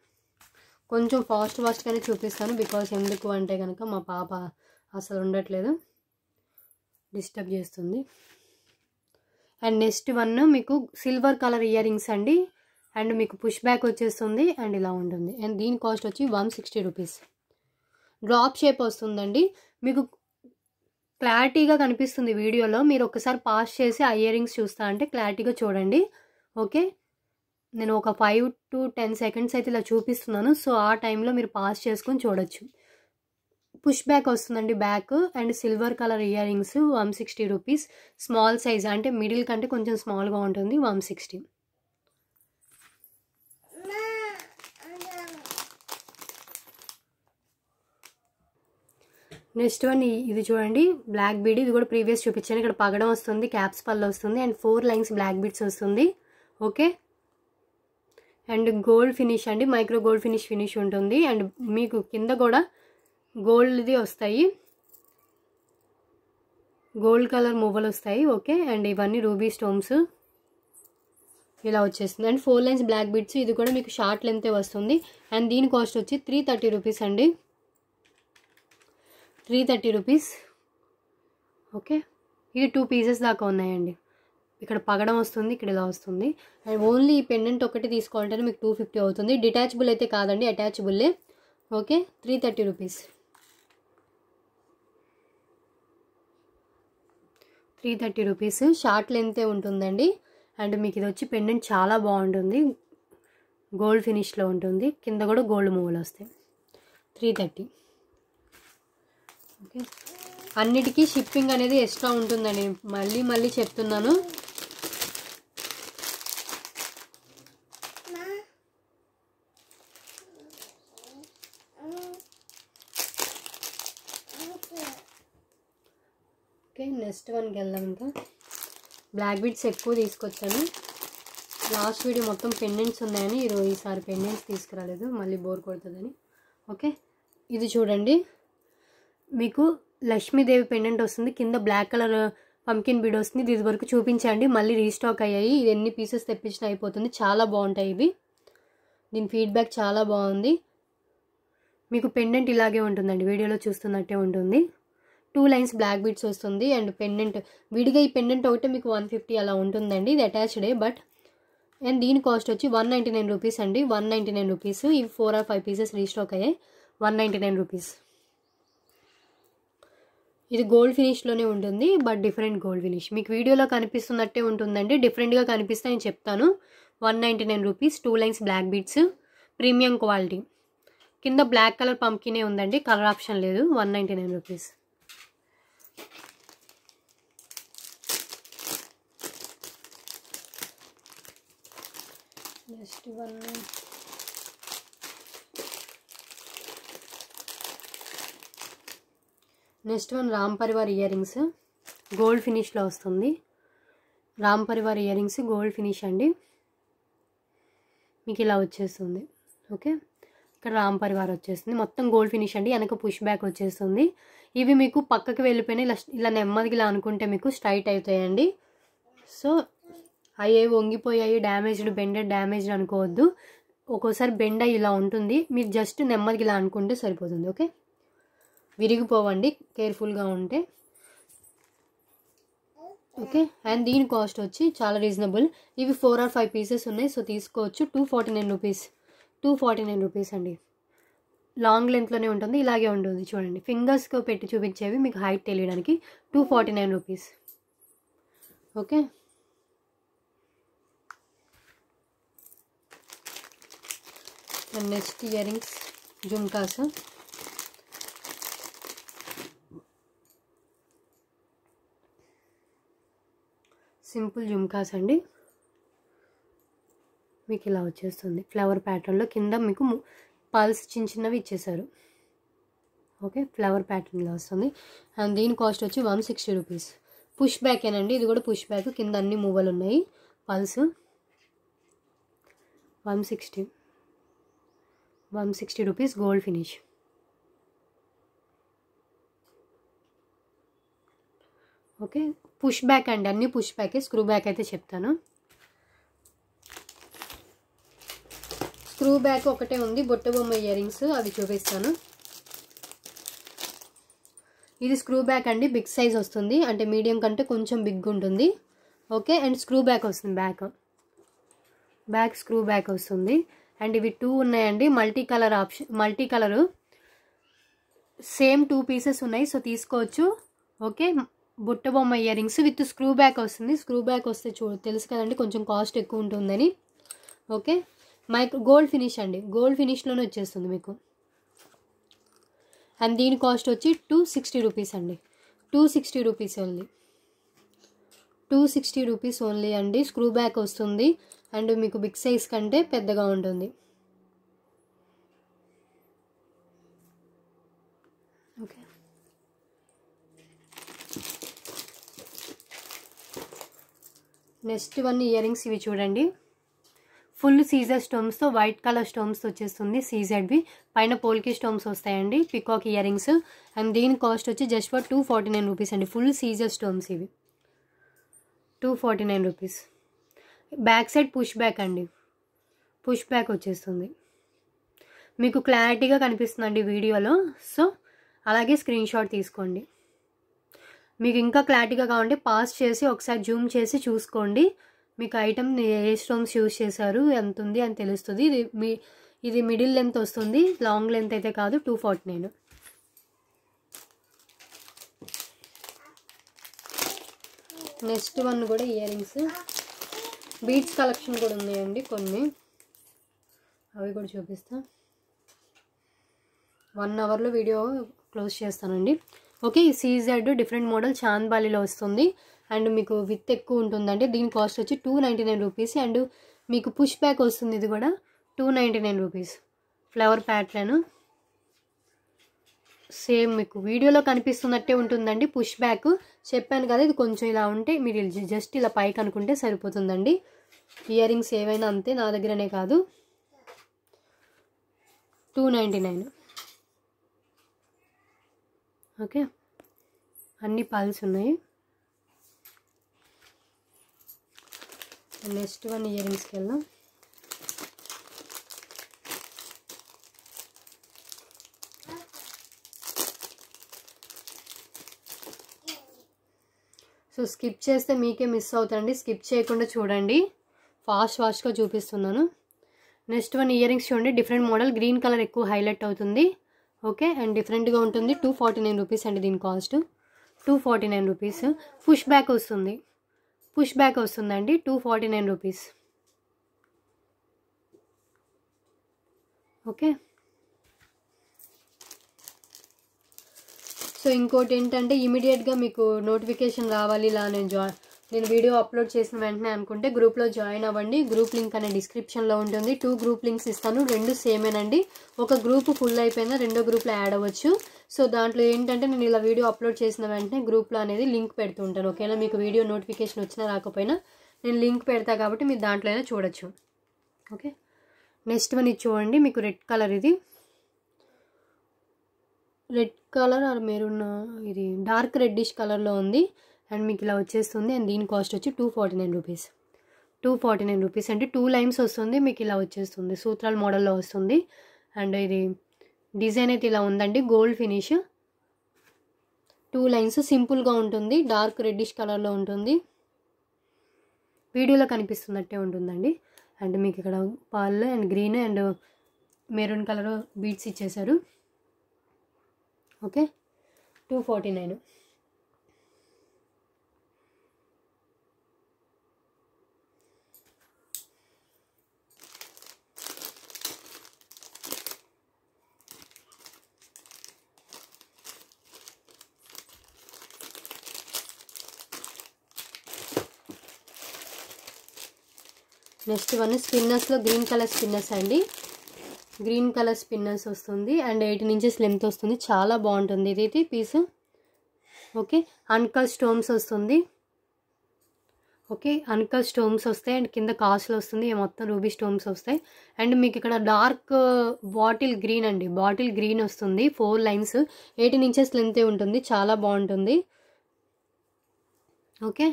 కొంచెం ఫాస్ట్గానే చూపిస్తాను, బికాస్ ఎందుకు అంటే కనుక మా పాప అసలు ఉండట్లేదు, డిస్టర్బ్ చేస్తుంది. అండ్ నెక్స్ట్ వన్ మీకు సిల్వర్ కలర్ ఇయర్ రింగ్స్ అండి. అండ్ మీకు పుష్ బ్యాక్ వచ్చేస్తుంది అండ్ ఇలా ఉంటుంది. అండ్ దీని కాస్ట్ వచ్చి 160 రూపీస్. డ్రాప్ షేప్ వస్తుందండి, మీకు క్లారిటీగా కనిపిస్తుంది వీడియోలో. మీరు ఒకసారి పాస్ చేసి ఆ ఇయర్ రింగ్స్ చూస్తా అంటే క్లారిటీగా చూడండి. ఓకే, నేను ఒక 5 to 10 సెకండ్స్ అయితే ఇలా చూపిస్తున్నాను, సో ఆ టైంలో మీరు పాస్ చేసుకొని చూడొచ్చు. పుష్ బ్యాక్ వస్తుందండి back. And silver colour ear rings 160 rupees. Small size, అంటే మిడిల్ కంటే కొంచెం స్మాల్గా ఉంటుంది. 160. నెక్స్ట్ వన్ ఇది చూడండి, బ్లాక్ బీడ్. ఇది కూడా ప్రీవియస్ చూపించాను. ఇక్కడ పగడం వస్తుంది, క్యాప్స్ పళ్ళు వస్తుంది అండ్ 4 లైన్స్ బ్లాక్ బీడ్స్ వస్తుంది. ఓకే, అండ్ గోల్డ్ ఫినిష్ అండి, మైక్రో గోల్డ్ ఫినిష్ ఉంటుంది. అండ్ మీకు కింద కూడా గోల్డ్ది వస్తాయి, గోల్డ్ కలర్ మువ్వలు వస్తాయి. ఓకే, అండ్ ఇవన్నీ రూబీ స్టోన్స్ ఇలా వచ్చేస్తుంది. And 4 lines black beads. ఇది కూడా మీకు షార్ట్ లెంతే వస్తుంది. అండ్ దీని కాస్ట్ వచ్చి 330 రూపీస్ అండి. 330 రూపీస్. ఓకే, ఇది 2 పీసెస్ దాకా ఉన్నాయండి. ఇక్కడ పగడం వస్తుంది, ఇక్కడ ఇలా వస్తుంది. అండ్ ఓన్లీ ఈ పెండెంట్ ఒకటి తీసుకోవాలంటే మీకు 250 అవుతుంది. డిటాచబుల్ అయితే కాదండి, అటాచబుల్లే. Okay, 330 rupees. 330 రూపీస్. షార్ట్ లెంతే ఉంటుందండి. అండ్ మీకు ఇది వచ్చి పెండెంట్ చాలా బాగుంటుంది, గోల్డ్ ఫినిష్లో ఉంటుంది. కింద కూడా గోల్డ్ మూవలు వస్తాయి. 330. ఓకే, అన్నిటికీ షిప్పింగ్ అనేది ఎక్స్ట్రా ఉంటుందండి, మళ్ళీ మళ్ళీ చెప్తున్నాను. ఓకే, నెక్స్ట్ వన్కి వెళ్దాం. ఇంకా బ్లాక్ బీడ్స్ ఎక్కువ తీసుకొచ్చాను. లాస్ట్ వీడియో మొత్తం పెండెంట్స్ ఉన్నాయని ఈసారి పెండెంట్స్ తీసుకురాలేదు, మళ్ళీ బోర్ కొడుతుందని. ఓకే, ఇది చూడండి, మీకు లక్ష్మీదేవి పెండెంట్ వస్తుంది, కింద బ్లాక్ కలర్ పంకిన్ బీడ్ వస్తుంది. ఇది వరకు చూపించండి, మళ్ళీ రీస్టాక్ అయ్యాయి. ఇది ఎన్ని పీసెస్ తెప్పించినా అయిపోతుంది. చాలా బాగుంటాయి ఇవి, దీని ఫీడ్బ్యాక్ చాలా బాగుంది. మీకు పెండెంట్ ఇలాగే ఉంటుందండి, వీడియోలో చూస్తున్నట్టే ఉంటుంది. 2 లైన్స్ బ్లాక్ బీడ్స్ వస్తుంది. అండ్ పెండెంట్ విడిగా ఈ పెండెంట్ ఒకటే మీకు 150 అలా ఉంటుందండి, ఇది అటాచ్డే. బట్ అండ్ దీని కాస్ట్ వచ్చి 199 రూపీస్ అండి, 199 రూపీస్. ఇవి 4 or 5 పీసెస్ రీస్టాక్ అయ్యాయి, 199 రూపీస్. ఇది గోల్డ్ ఫినిష్లోనే ఉంటుంది, బట్ డిఫరెంట్ గోల్డ్ ఫినిష్. మీకు వీడియోలో కనిపిస్తున్నట్టే ఉంటుందండి, డిఫరెంట్గా కనిపిస్తే నేను చెప్తాను. 199 rupees, 2 lines black beads, premium quality. కింద బ్లాక్ కలర్ పంకినే ఉందండి, కలర్ ఆప్షన్ లేదు. 199 rupees. Next one, Ram Parivar earrings, gold ఫినిష్లో వస్తుంది. Ram Parivar earrings gold finish అండి, మీకు ఇలా వచ్చేస్తుంది. ఓకే, ఇక్కడ రామ్ పరివార్ వచ్చేస్తుంది, మొత్తం గోల్డ్ ఫినిష్ అండి. వెనక పుష్ బ్యాక్ వచ్చేస్తుంది. ఇవి మీకు పక్కకి వెళ్ళిపోయినా ఇలా నెమ్మదిగా ఇలా అనుకుంటే మీకు స్ట్రైట్ అవుతాయండి. సో అయ్యే వంగిపోయాయి, డ్యామేజ్డ్, బెండెడ్, డ్యామేజ్డ్ అనుకోవద్దు. ఒక్కోసారి బెండ్ అయ్యి ఇలా ఉంటుంది, మీరు జస్ట్ నెమ్మదిగా ఇలా అనుకుంటే సరిపోతుంది. ఓకే, విరిగిపోవండి కేర్ఫుల్గా ఉంటే. ఓకే, అండ్ దీని కాస్ట్ వచ్చి చాలా రీజనబుల్. ఇవి 4 or 5 పీసెస్ ఉన్నాయి, సో తీసుకోవచ్చు. 249 రూపీస్, 249 రూపీస్ అండి. లాంగ్ లెంత్లోనే ఉంటుంది, ఇలాగే ఉంటుంది చూడండి. ఫింగర్స్కి పెట్టి చూపించేవి మీకు హైట్ తెలియడానికి. 249 rupees. Okay, and next ear rings jhumkas. Simple jhumkas అండి, మీకు ఇలా వచ్చేస్తుంది ఫ్లవర్ ప్యాటర్న్లో. కింద మీకు పల్స్ చిన్నవి ఇచ్చేసారు. ఓకే, ఫ్లవర్ ప్యాటర్న్లో వస్తుంది. అండ్ దీని కాస్ట్ వచ్చి 160 రూపీస్. పుష్ బ్యాకేనండి, ఇది కూడా పుష్ బ్యాక్, కింద అన్ని మూవలు ఉన్నాయి. Pulse 160 rupees, gold finish. Okay, push back అండి, అన్ని పుష్ బ్యాకే, స్క్రూ బ్యాక్ అయితే చెప్తాను. స్క్రూ బ్యాక్ ఒకటే ఉంది, బొట్ట బొమ్మ ఇయర్ రింగ్స్, అవి చూపిస్తాను. ఇది స్క్రూ బ్యాక్ అండి, బిగ్ సైజ్ వస్తుంది, అంటే మీడియం కంటే కొంచెం బిగ్ ఉంటుంది. ఓకే, అండ్ స్క్రూ బ్యాక్ వస్తుంది, బ్యాక్ స్క్రూ బ్యాక్ వస్తుంది. అండ్ ఇవి 2 ఉన్నాయండి, మల్టీ కలరు, సేమ్ 2 పీసెస్ ఉన్నాయి, సో తీసుకోవచ్చు. ఓకే, బుట్ట బొమ్మ ear rings with screw back వస్తుంది. స్క్రూ బ్యాక్ వస్తే తెలుసు కదండి, కొంచెం కాస్ట్ ఎక్కువ ఉంటుందని. ఓకే, గోల్డ్ ఫినిష్ అండి, గోల్డ్ ఫినిష్లోనే వచ్చేస్తుంది మీకు. అండ్ దీని కాస్ట్ వచ్చి 260 రూపీస్ అండి, 260 రూపీస్ ఓన్లీ, 260 రూపీస్ ఓన్లీ అండి. స్క్రూ బ్యాక్ వస్తుంది, అండ్ మీకు బిగ్ సైజ్ కంటే పెద్దగా ఉంటుంది. Okay, next one earrings. ఇవి చూడండి, ఫుల్ సీజర్ స్టోన్స్తో, వైట్ కలర్ స్టోన్స్ వచ్చేస్తుంది, సీజెడ్వి. పైన పోల్కి స్టోన్స్ వస్తాయండి, పికాక్ ఇయర్ రింగ్స్. అండ్ దీని కాస్ట్ వచ్చి జస్ట్ ఫర్ 249 రూపీస్ అండి, ఫుల్ సీజర్ స్టోన్స్ ఇవి, 249 rupees. Back side push back అండి, పుష్ బ్యాక్ వచ్చేస్తుంది. మీకు క్లారిటీగా కనిపిస్తుందండి వీడియోలో, సో అలాగే స్క్రీన్ షాట్ తీసుకోండి. మీకు ఇంకా క్లారిటీగా కావాలంటే పాస్ చేసి ఒకసారి జూమ్ చేసి చూసుకోండి, మీకు ఐటమ్ ఏ స్టోన్స్ యూజ్ చేశారు, ఎంత ఉంది అని తెలుస్తుంది. ఇది మిడిల్ లెంత్ వస్తుంది, లాంగ్ లెంత్ అయితే కాదు. 249. నెక్స్ట్ వన్ కూడా ఇయర్ రింగ్స్, బీడ్స్ కలెక్షన్ కూడా ఉన్నాయండి కొన్ని, అవి కూడా చూపిస్తా. 1 అవర్లో వీడియో క్లోజ్ చేస్తానండి. ఓకే, ఈ సీజెడ్ డిఫరెంట్ మోడల్ చాంద్బాలిలో వస్తుంది అండ్ మీకు విత్ ఎక్కువ ఉంటుందండి. దీని కాస్ట్ వచ్చి 299 రూపీస్ అండ్ మీకు పుష్ బ్యాక్ వస్తుంది. ఇది కూడా 299 రూపీస్. ఫ్లవర్ ప్యాటర్న్ సేమ్ మీకు వీడియోలో కనిపిస్తున్నట్టే ఉంటుందండి. పుష్ బ్యాక్ చెప్పాను కదా, ఇది కొంచెం ఇలా ఉంటే మీరు జస్ట్ ఇలా పైకి అనుకుంటే సరిపోతుందండి. ఇయర్ రింగ్స్ ఏవైనా అంతే, నా దగ్గరనే కాదు. 299. ఓకే, అన్ని పల్స్ ఉన్నాయి. నెక్స్ట్ వన్ ఇయర్ రింగ్స్కి వెళ్దాం. సో స్కిప్ చేస్తే మీకే మిస్ అవుతారండి, స్కిప్ చేయకుండా చూడండి. ఫాస్ట్గా చూపిస్తున్నాను. నెక్స్ట్ వన్ ఇయర్ రింగ్స్ చూడండి, డిఫరెంట్ మోడల్, గ్రీన్ కలర్ ఎక్కువ హైలైట్ అవుతుంది. ఓకే, అండ్ డిఫరెంట్గా ఉంటుంది. 249 రూపీస్ అండి దీని కాస్ట్. 249 రూపీస్. పుష్ బ్యాక్ వస్తుంది, పుష్ బ్యాక్ వస్తుందండి. 249 రూపీస్. ఓకే, సో ఇంకోటి ఏంటంటే ఇమీడియట్గా మీకు నోటిఫికేషన్ రావాలి, ఇలా నేను వీడియో అప్లోడ్ చేసిన వెంటనే అనుకుంటే గ్రూప్లో జాయిన్ అవ్వండి. గ్రూప్ లింక్ అనే డిస్క్రిప్షన్లో ఉంటుంది. 2 గ్రూప్ లింక్స్ ఇస్తాను, 2 సేమేనండి. ఒక గ్రూప్ ఫుల్ అయిపోయినా రెండో గ్రూప్లో యాడ్ అవ్వచ్చు. సో దాంట్లో ఏంటంటే నేను ఇలా వీడియో అప్లోడ్ చేసిన వెంటనే గ్రూప్లో అనేది లింక్ పెడుతూ ఉంటాను. ఓకేనా, మీకు వీడియో నోటిఫికేషన్ వచ్చినా రాకపోయినా నేను లింక్ పెడతా కాబట్టి మీరు దాంట్లో అయినా చూడొచ్చు. ఓకే, నెక్స్ట్ వన్ ఇది చూడండి, మీకు రెడ్ కలర్, ఇది రెడ్ కలర్ ఆర్ మెరూన్, ఇది డార్క్ రెడ్డిష్ కలర్లో ఉంది అండ్ మీకు ఇలా వచ్చేస్తుంది. అండ్ దీని కాస్ట్ వచ్చి 249 రూపీస్. 249 రూపీస్ అంటే 2 లైన్స్ వస్తుంది, మీకు ఇలా వచ్చేస్తుంది. సూత్రాల మోడల్లో వస్తుంది అండ్ ఇది డిజైన్ అయితే ఇలా ఉందండి, గోల్డ్ ఫినిష్. 2 లైన్స్ సింపుల్గా ఉంటుంది, డార్క్ రెడ్డిష్ కలర్లో ఉంటుంది. వీడియోలో కనిపిస్తున్నట్టే ఉంటుందండి. అండ్ మీకు ఇక్కడ pearl and green and maroon colour beads ఇచ్చేసారు. ఓకే, 249. నెక్స్ట్ వన్ స్పిన్నర్స్లో గ్రీన్ కలర్ స్పిన్నర్స్ అండి. గ్రీన్ కలర్ స్పిన్నర్స్ వస్తుంది అండ్ 18 ఇంచెస్ లెంత్ వస్తుంది. చాలా బాగుంటుంది ఇది పీస్. ఓకే, అన్కల్ స్టోన్స్ వస్తుంది. ఓకే, అన్కల్ స్టోన్స్ వస్తాయి అండ్ కింద కాసులు వస్తుంది, మొత్తం రూబీ స్టోన్స్ వస్తాయి. అండ్ మీకు ఇక్కడ డార్క్ బాటిల్ గ్రీన్ అండి, బాటిల్ గ్రీన్ వస్తుంది. 4 లైన్స్, 18 ఇంచెస్ లెంతే ఉంటుంది. చాలా బాగుంటుంది. ఓకే,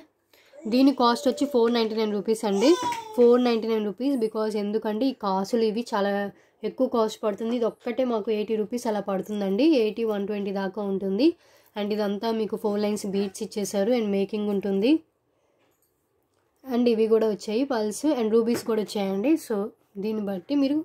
దీని కాస్ట్ వచ్చి 499 రూపీస్ అండి. 499 రూపీస్. బికాజ్ ఎందుకంటే ఈ కాసులు ఇవి చాలా ఎక్కువ కాస్ట్ పడుతుంది. ఇది ఒక్కటే మాకు 80 రూపీస్ అలా పడుతుందండి. 80, 120 దాకా ఉంటుంది. అండ్ ఇదంతా మీకు 4 లైన్స్ బీట్స్ ఇచ్చేసారు అండ్ మేకింగ్ ఉంటుంది. అండ్ ఇవి కూడా వచ్చాయి పల్స్ అండ్ రూబీస్ కూడా వచ్చాయండి. సో దీన్ని బట్టి మీరు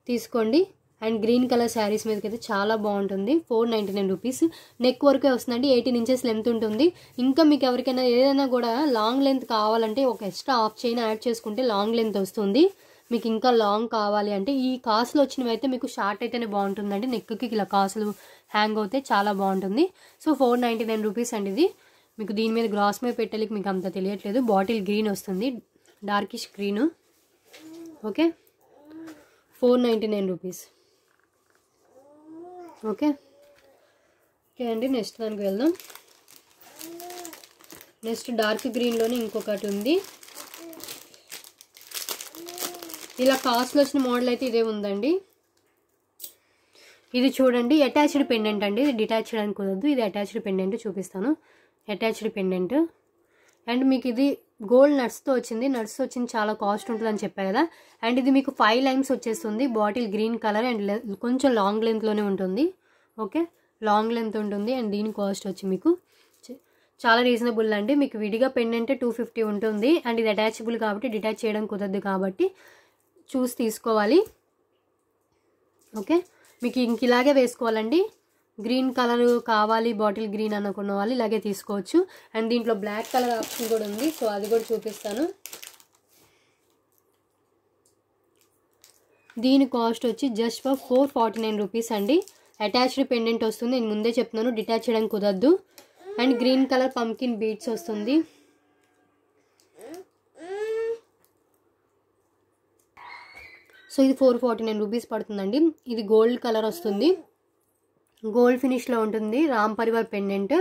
తీసుకోండి. అండ్ గ్రీన్ కలర్ శారీస్ మీదకి అయితే చాలా బాగుంటుంది. 499 రూపీస్. నెక్ వరకే వస్తుందండి, 18 ఇంచెస్ లెంత్ ఉంటుంది. ఇంకా మీకు ఎవరికైనా ఏదైనా కూడా లాంగ్ లెంత్ కావాలంటే ఒక ఎక్స్ట్రా హాఫ్ చైన్ యాడ్ చేసుకుంటే లాంగ్ లెంత్ వస్తుంది. మీకు ఇంకా లాంగ్ కావాలి అంటే ఈ కాసులు వచ్చినవి అయితే మీకు షార్ట్ అయితేనే బాగుంటుందండి. నెక్కి ఇలా కాసులు హ్యాంగ్ అవుతే చాలా బాగుంటుంది. సో 499 రూపీస్ అండి ఇది. మీకు దీని మీద గ్రాస్ మీద పెట్టడానికి మీకు అంత తెలియట్లేదు. బాటిల్ గ్రీన్ వస్తుంది, darkish green. Okay, 499 rupees. Okay okay అండి, నెక్స్ట్ దానికి వెళ్దాం. నెక్స్ట్ డార్క్ గ్రీన్లోనే ఇంకొకటి ఉంది. ఇలా కాస్ట్లో వచ్చిన మోడల్ అయితే ఇదే ఉందండి. ఇది చూడండి, అటాచ్డ్ పెండెంట్ అండి. ఇది డిటాచ్డ్ అని కుదరదు, ఇది అటాచ్డ్ పెండెంట్ చూపిస్తాను. అటాచ్డ్ పెండెంట్ అండ్ మీకు ఇది గోల్డ్ నట్స్తో వచ్చింది. నట్స్ వచ్చింది చాలా కాస్ట్ ఉంటుందని చెప్పాను కదా. అండ్ ఇది మీకు 5 లైన్స్ వచ్చేస్తుంది. బాటిల్ గ్రీన్ కలర్ అండ్ కొంచెం లాంగ్ లెంత్లోనే ఉంటుంది. ఓకే, లాంగ్ లెంత్ ఉంటుంది. అండ్ దీని కాస్ట్ వచ్చి మీకు చాలా రీజనబుల్ అండి. మీకు విడిగా పెండెంట్ 250 ఉంటుంది. అండ్ ఇది అటాచబుల్ కాబట్టి డిటాచ్ చేయడం కుదరదు కాబట్టి చూసి తీసుకోవాలి. ఓకే, మీకు ఇంక ఇలాగే వేసుకోవాలండి. గ్రీన్ కలర్ కావాలి బాటిల్ గ్రీన్ అనుకున్న వాళ్ళు ఇలాగే తీసుకోవచ్చు. అండ్ దీంట్లో బ్లాక్ కలర్ ఆప్షన్ కూడా ఉంది. సో అది కూడా చూపిస్తాను. దీని కాస్ట్ వచ్చి జస్ట్ ఫర్ 449 రూపీస్ అండి. అటాచ్డ్ పెండెంట్ వస్తుంది. నేను ముందే చెప్తున్నాను, డిటాచ్ చేయడానికి కుదరదు. And green colour pumpkin beads వస్తుంది. సో ఇది 449 రూపీస్ పడుతుందండి. ఇది గోల్డ్ కలర్ వస్తుంది, గోల్డ్ ఫినిష్లో ఉంటుంది, Ram Parivar pendant.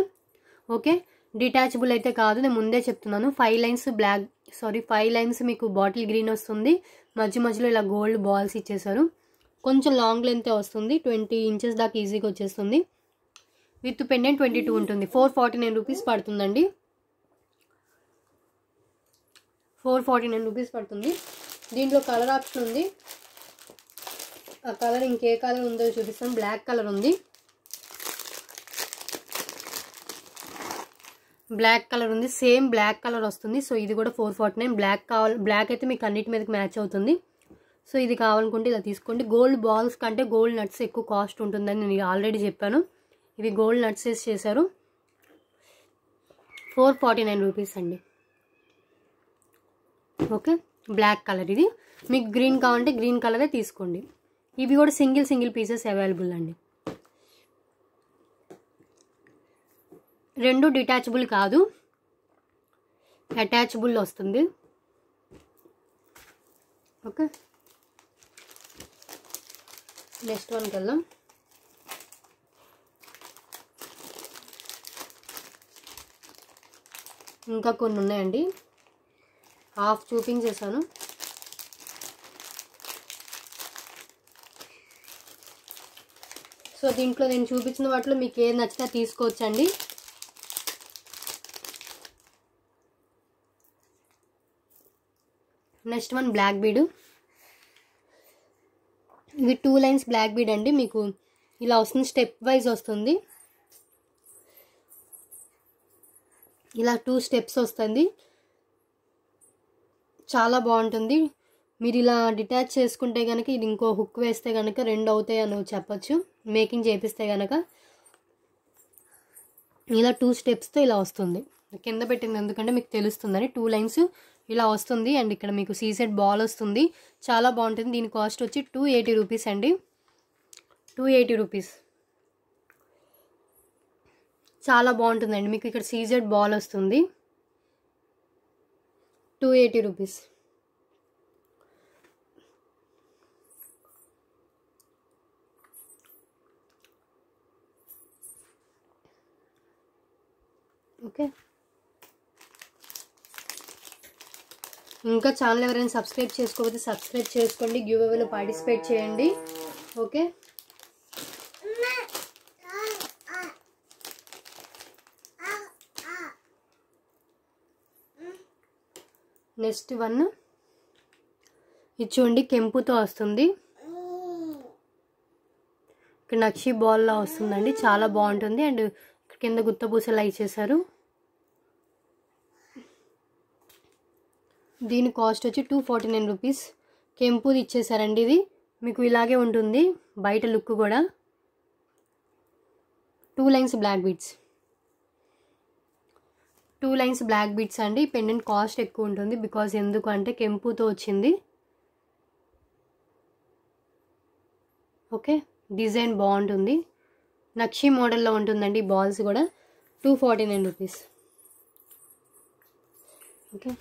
Okay, detachable అయితే కాదు, నేను ముందే చెప్తున్నాను. 5 లైన్స్ మీకు బాటిల్ గ్రీన్ వస్తుంది. మధ్యలో ఇలా గోల్డ్ బాల్స్ ఇచ్చేసారు. కొంచెం లాంగ్ లెంత్ వస్తుంది, 20 ఇంచెస్ దాకా ఈజీగా వచ్చేస్తుంది. విత్ పెండెంట్ 22 ఉంటుంది. 449 రూపీస్ పడుతుందండి. 449 రూపీస్ పడుతుంది. దీంట్లో కలర్ ఆప్షన్ ఉంది. ఆ కలర్ ఇంకే కలర్ ఉందో చూపిస్తాను. బ్లాక్ కలర్ ఉంది, బ్లాక్ కలర్ ఉంది, సేమ్ బ్లాక్ కలర్ వస్తుంది. సో ఇది కూడా 449. బ్లాక్ కావాలి, బ్లాక్ అయితే మీకు అన్నిటి మీదకి మ్యాచ్ అవుతుంది. సో ఇది కావాలనుకుంటే ఇలా తీసుకోండి. గోల్డ్ బాల్స్ కంటే గోల్డ్ నట్స్ ఎక్కువ కాస్ట్ ఉంటుందని నేను ఆల్రెడీ చెప్పాను. ఇవి గోల్డ్ నట్స్ వేసి చేశారు. 449 రూపీస్ అండి. Okay, black colour. ఇది మీకు గ్రీన్ కావాలంటే గ్రీన్ కలరే తీసుకోండి. ఇవి కూడా సింగిల్ పీసెస్ అవైలబుల్ అండి. రెండు డిటాచబుల్ కాదు, అటాచబుల్ వస్తుంది. ఓకే, నెక్స్ట్ వన్కి వెళ్దాం. ఇంకా కొన్ని ఉన్నాయండి, హాఫ్ చూపించేసాను. సో దీంట్లో నేను చూపించిన వాటిలో మీకు ఏది నచ్చితే తీసుకోవచ్చండి. Next one black bead. ఇది 2 లైన్స్ బ్లాక్ బీడ్ అండి. మీకు ఇలా వస్తుంది, స్టెప్ వైజ్ వస్తుంది. ఇలా 2 స్టెప్స్ వస్తుంది, చాలా బాగుంటుంది. మీరు ఇలా డిటాచ్ చేసుకుంటే కనుక ఇది ఇంకో హుక్ వేస్తే కనుక 2 అవుతాయి అని చెప్పచ్చు. మేకింగ్ చేపిస్తే కనుక ఇలా 2 స్టెప్స్తో ఇలా వస్తుంది. కింద పెట్టింది ఎందుకంటే మీకు తెలుస్తుందని. 2 లైన్స్ ఇలా వస్తుంది. అండ్ ఇక్కడ మీకు సీసెట్ బాల్ వస్తుంది, చాలా బాగుంటుంది. దీని కాస్ట్ వచ్చి 280 రూపీస్ అండి. 280 రూపీస్, చాలా బాగుంటుందండి. మీకు ఇక్కడ సీజెడ్ బాల్ వస్తుంది. 280 రూపీస్. ఓకే, ఇంకా ఛానల్ ఎవరైనా సబ్స్క్రైబ్ చేసుకోకపోతే సబ్స్క్రైబ్ చేసుకోండి. గివ్ అవేలో పార్టిసిపేట్ చేయండి. ఓకే, నెక్స్ట్ వన్ ఇది చూడండి, కెంపుతో వస్తుంది. ఇక్కడ నక్షి బాల్లో వస్తుందండి, చాలా బాగుంటుంది. అండ్ కింద గుత్తపూసలు ఇచ్చేసారు. దీని కాస్ట్ వచ్చి 249 రూపీస్. కెంపుది ఇచ్చేసారండి. ఇది మీకు ఇలాగే ఉంటుంది బయట లుక్ కూడా. 2 lines black beads, 2 lines black beads అండి. పెండెంట్ కాస్ట్ ఎక్కువ ఉంటుంది బికాజ్ ఎందుకు అంటే కెంపుతో వచ్చింది. ఓకే, డిజైన్ బాగుంటుంది, నక్షి మోడల్లో ఉంటుందండి. బాల్స్ కూడా 249 రూపీస్. ఓకే,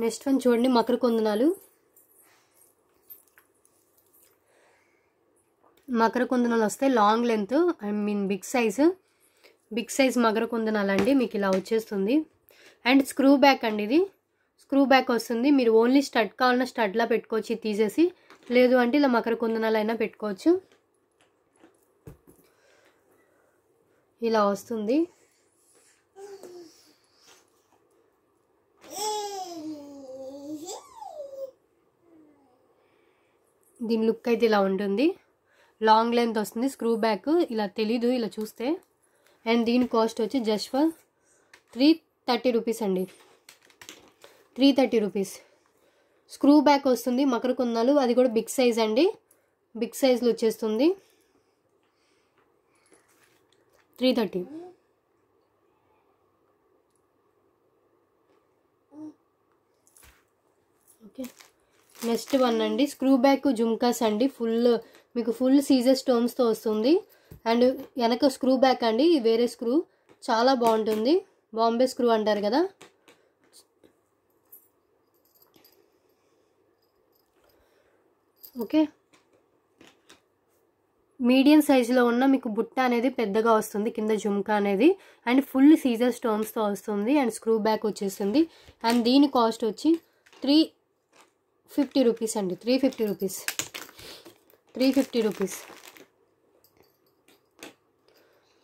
నెక్స్ట్ వన్ చూడండి, మకర కుందనాలు. మకర కుందనాలు వస్తాయి long length, I mean big size మకర కుందనాలు అండి. మీకు ఇలా వచ్చేస్తుంది. అండ్ స్క్రూ బ్యాక్ అండి. ఇది స్క్రూ బ్యాక్ వస్తుంది. మీరు ఓన్లీ స్టడ్ కావాలన్నా స్టడ్లా పెట్టుకోవచ్చు తీసేసి, లేదు అంటే ఇలా మకర కుందనాలు అయినా పెట్టుకోవచ్చు. ఇలా వస్తుంది. దీని లుక్ అయితే ఇలా ఉంటుంది, లాంగ్ లెంత్ వస్తుంది. స్క్రూ బ్యాక్ ఇలా తెలీదు ఇలా చూస్తే. అండ్ దీని కాస్ట్ వచ్చి జస్ట్ ఫర్ 330 రూపీస్ అండి. 330 రూపీస్. స్క్రూ బ్యాక్ వస్తుంది, మకర కుందనాలు, అది కూడా బిగ్ సైజ్ అండి. బిగ్ సైజ్లో వచ్చేస్తుంది 330. ఓకే, నెక్స్ట్ వన్ అండి స్క్రూ బ్యాక్ జుమ్కాస్ అండి. మీకు ఫుల్ సీజర్ స్టోన్స్తో వస్తుంది. అండ్ వెనక స్క్రూ బ్యాక్ అండి, వేరే స్క్రూ చాలా బాగుంటుంది. బాంబే స్క్రూ అంటారు కదా. ఓకే, మీడియం సైజులో ఉన్న మీకు బుట్ట అనేది పెద్దగా వస్తుంది కింద జుమ్కా అనేది. అండ్ ఫుల్ సీజర్ స్టోన్స్తో వస్తుంది. అండ్ స్క్రూ బ్యాక్ వచ్చేస్తుంది. అండ్ దీని కాస్ట్ వచ్చి 350 రూపీస్ అండి. 350 రూపీస్ 350 రూపీస్